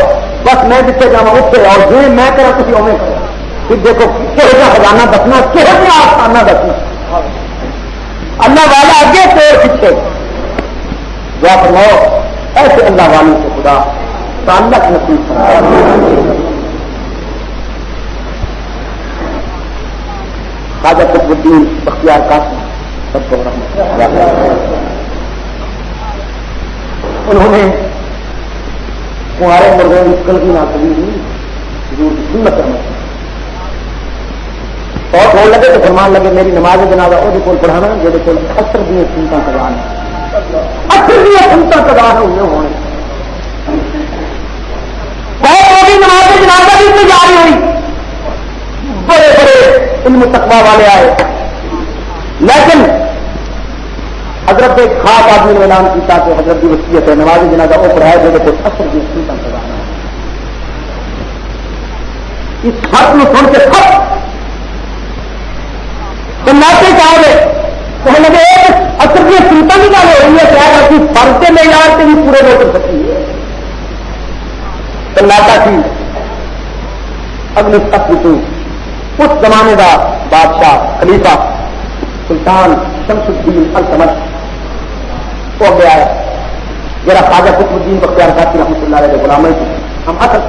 بس میں جتنے جاؤں اس سے آؤ، جو میں کرا کسی اور میں کرا. پھر دیکھو کہہ کا خزانہ دسنا، کہہ کا آستانہ دسنا. اللہ والا آگے پیر پیچھے دعا فرماؤ ایسے اللہ والے سے خدا تعلق نصیب فرمائے. خواجہ قطب الدین بختیار قاسم سب کو رحمت اللہ، انہوں نے تمہارے مردوں کل کی ناقلی سنت کرنا اور بول لگے تو فرمان لگے میری نماز جنازہ وہ کو پڑھانا جو اثر دیا سنتا کروانا، اثر دیا سنتا کروانا ہوئے ہونے نماز جنازہ بھی تیاری ہوئی. بڑے بڑے علم تقویٰ والے آئے، لیکن حضرت ایک خاص آدمی نے اعلان کیا کہ حضرت کی وصیت ہے نماز جنازہ وہ پڑھائے جو کہ اثر دیا سنتا کروانا. اس خط میں سن کے خط سناتے چاہے کہنے لگے اثر کی سنتا کی گل ہو رہی ہے کیا کرتی فرض میں یاد سے بھی پورے ہو کر سکتی ہے. سناتا کی اگلی تک اس زمانے کا بادشاہ خلیفہ سلطان شمس الدین التمش وہ گیا ہے میرا خواجہ قطب الدین بختیار قاسم رحمۃ اللہ علیہ غلام ہم اثر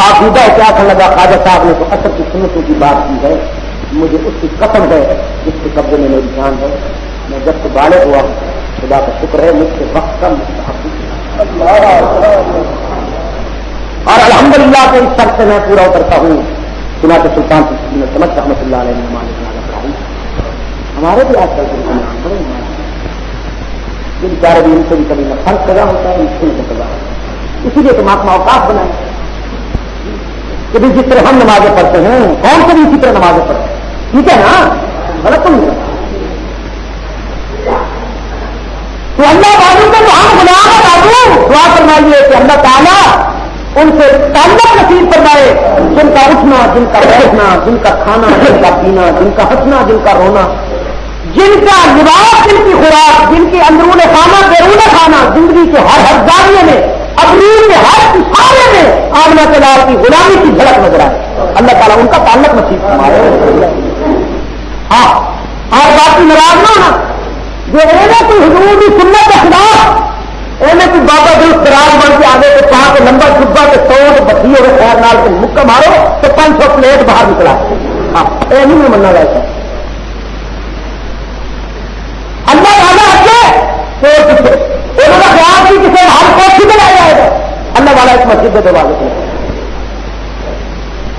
آبودہ کیا کرنے لگا خواجہ صاحب نے تو اثر کی سنتوں کی بات کی ہے، مجھے اس کی قسم ہے جس کے قبضے میں میری جان ہے، میں جب سے بالغ ہوا خدا کا شکر ہے مجھ سے وقت کا مستحق اور الحمدللہ کے اس شخص سے میں پورا اترتا ہوں. چنانچہ سلطان سمجھ رحمۃ اللہ علیہ نے ہمارے بھی آج کل بڑے بیچارے بھی ان سے بھی کبھی نہ فرق پیدا ہوتا ہے، مشکل سے پیدا ہوتا ہے. اسی لیے تو محکمہ اوقاف بنائے کہ بھی جس طرح ہم نمازیں پڑھتے ہیں کون سے بھی اسی طرح نمازیں پڑھتے ہیں، ٹھیک ہے نا؟ غلط تو نہیں تو اللہ بابو کو ہم غلام ہے بابو دعا فرمائیے کہ اللہ تعالیٰ ان سے تعلق نصیب فرمائے، جن کا اٹھنا، جن کا بیٹھنا، جن کا کھانا، جن کا پینا، جن کا ہنسنا، جن کا رونا، جن کا لباس، جن کی خوراک، جن کے اندرون خانہ بیرون خانہ، زندگی کے ہر ہر زاویے میں، اپنی کے ہر اشارے میں آمنہ کے لال کی غلامی کی جھلک نظر آئے. اللہ تعالیٰ ان کا تعلق نصیب فرمائے. ہاں اور باقی ناراض نہ ہونا جو کوئی حضور کی سنت کے خلاف انہیں کوئی بابا دل خراب بن کے آگے تو کہاں کے لمبا ڈبا کے سو بتی ہوئے خیر نال کے مکہ مارو تو 500 پلیٹ باہر نکلا. ہاں یہ نہیں مننا رہتا. اللہ والا اچھے انہوں نے خیال کی کسی ہر کوشش میں لایا جائے گا. اللہ والا اس مسجد کے دروازے کو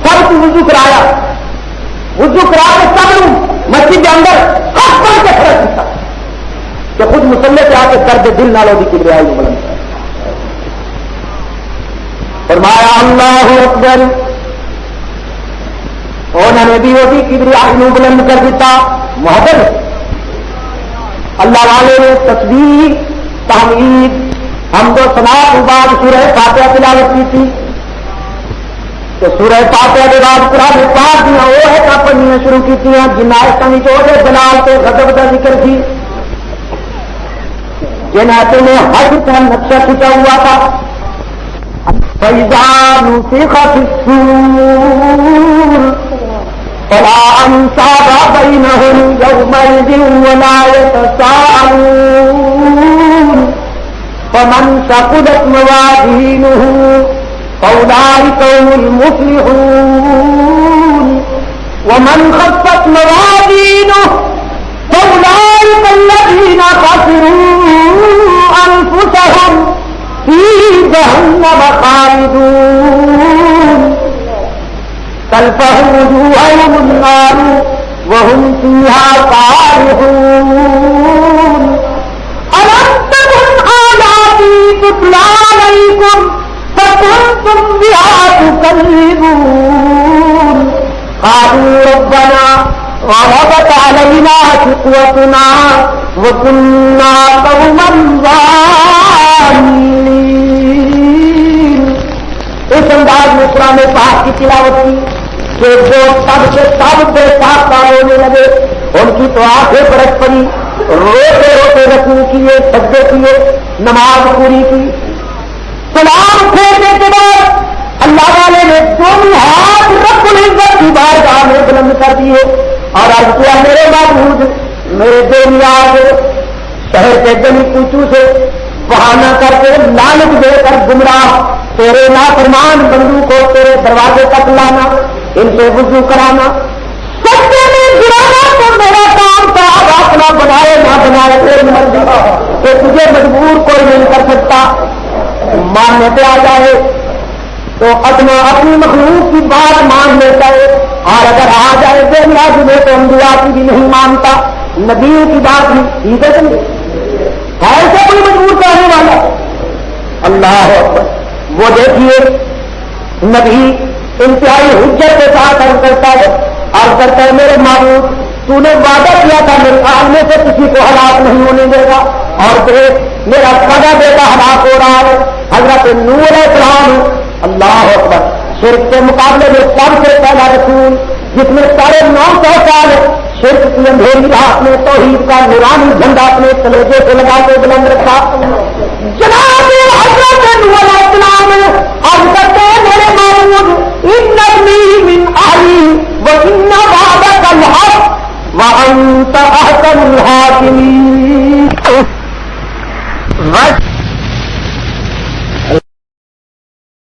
سب کو وضو کرایا، وضو کرا کے سب مسجد کے اندر ہاتھ پڑھ کے کھڑا کیا کہ خود مسلح سے آ کے درد دل نالوں کی کبریائی میں بلند فرمایا اللہ اکبر. انہوں نے بھی وہی کبریائی میں بلند کر دیتا. محبت اللہ والے نے تصویر تحمید حمد و ثنا کے بعد سورہ فاتحہ تلاوت کی تھی تو سورہ فاتحہ کے بعد قرآن پاک دیا وہ ہے کا پڑھنی شروع کی تھی جن آیتوں میں جو جلال سے غضب کا ذکر تھی، جن آیتوں میں حج کا نقشہ کھینچا ہوا تھا. فَإِذَا نُفِخَ فِي الصُّورِ فَلَا أَنْسَابَ بَيْنَهُمْ يَوْمَئِذٍ وَلَا يَتَسَاءَلُونَ فَمَنْ ثَقُلَتْ مَوَازِينُهُ فَأُولَئِكَ هُمُ الْمُفْلِحُونَ وَمَنْ خَفَّتْ مَوَازِينُهُ فَأُولَئِكَ الَّذِينَ النار وهم فيها كارهون ألم تكن آياتي تتلى عليكم فكنتم بها تكذبون قالوا ربنا غلبت علينا شقوتنا وكنا قوما ظالمين. اس انداز میں قرآن پاک کی تلاوت کی کہ جو سب سے سب بے ساختہ ہونے لگے ان کی تو آنکھیں برس پڑی, روتے روتے رکوع کیے, سجدے کیے, نماز پوری کی. سلام پھیرنے کے بعد اللہ والے نے دونوں ہاتھ رب العزت کی بارگاہ میں بلند کر دیے اور عرض کیا میرے معبود, میرے بے نیاز, شہر کے گلی کوچو سے بہانہ کر کے لعنت دے کر گمراہ تیرے نافرمان بندو کو تیرے دروازے تک لانا, ان سے وضو کرانا, سچے میں گرانا تو میرا کام تھا. اپنا بنائے نہ بنائے تیری مرضی کہ تجھے مجبور کوئی نہیں کر سکتا. ماننے پہ آ جائے تو اپنی مخلوق کی بات مان لیتا ہے, اور اگر آ جائے بے نیاز میں تو انبیاء کی بھی نہیں مانتا, نبیوں کی بات نہیں. ٹھیک ہے سمجھے, ایسے کوئی مجبور کرنے والا اللہ اکبر. وہ دیکھیے نبی انتہائی حجت کے ساتھ عرض کرتا ہے میرے معبود تو نے وعدہ کیا تھا میرے آدمی سے کسی کو ہلاک نہیں ہونے دے گا, اور دیکھ میرا سگا بیٹا ہلاک ہو رہا ہے حضرت نوح علیہ السلام. اللہ اکبر. شرک کے مقابلے میں سب سے پہلا رسول جس نے 950 سال شرک کی اندھیری رات میں توحید کا نورانی جھنڈا اپنے کلیجے سے لگا کے بلند رکھا. جناب حضرت نوح علیہ السلام عرض کرتے ہیں میرے معبود ان ابنی من اہلی وان وعدک الحق وانت احکم الحاکمین.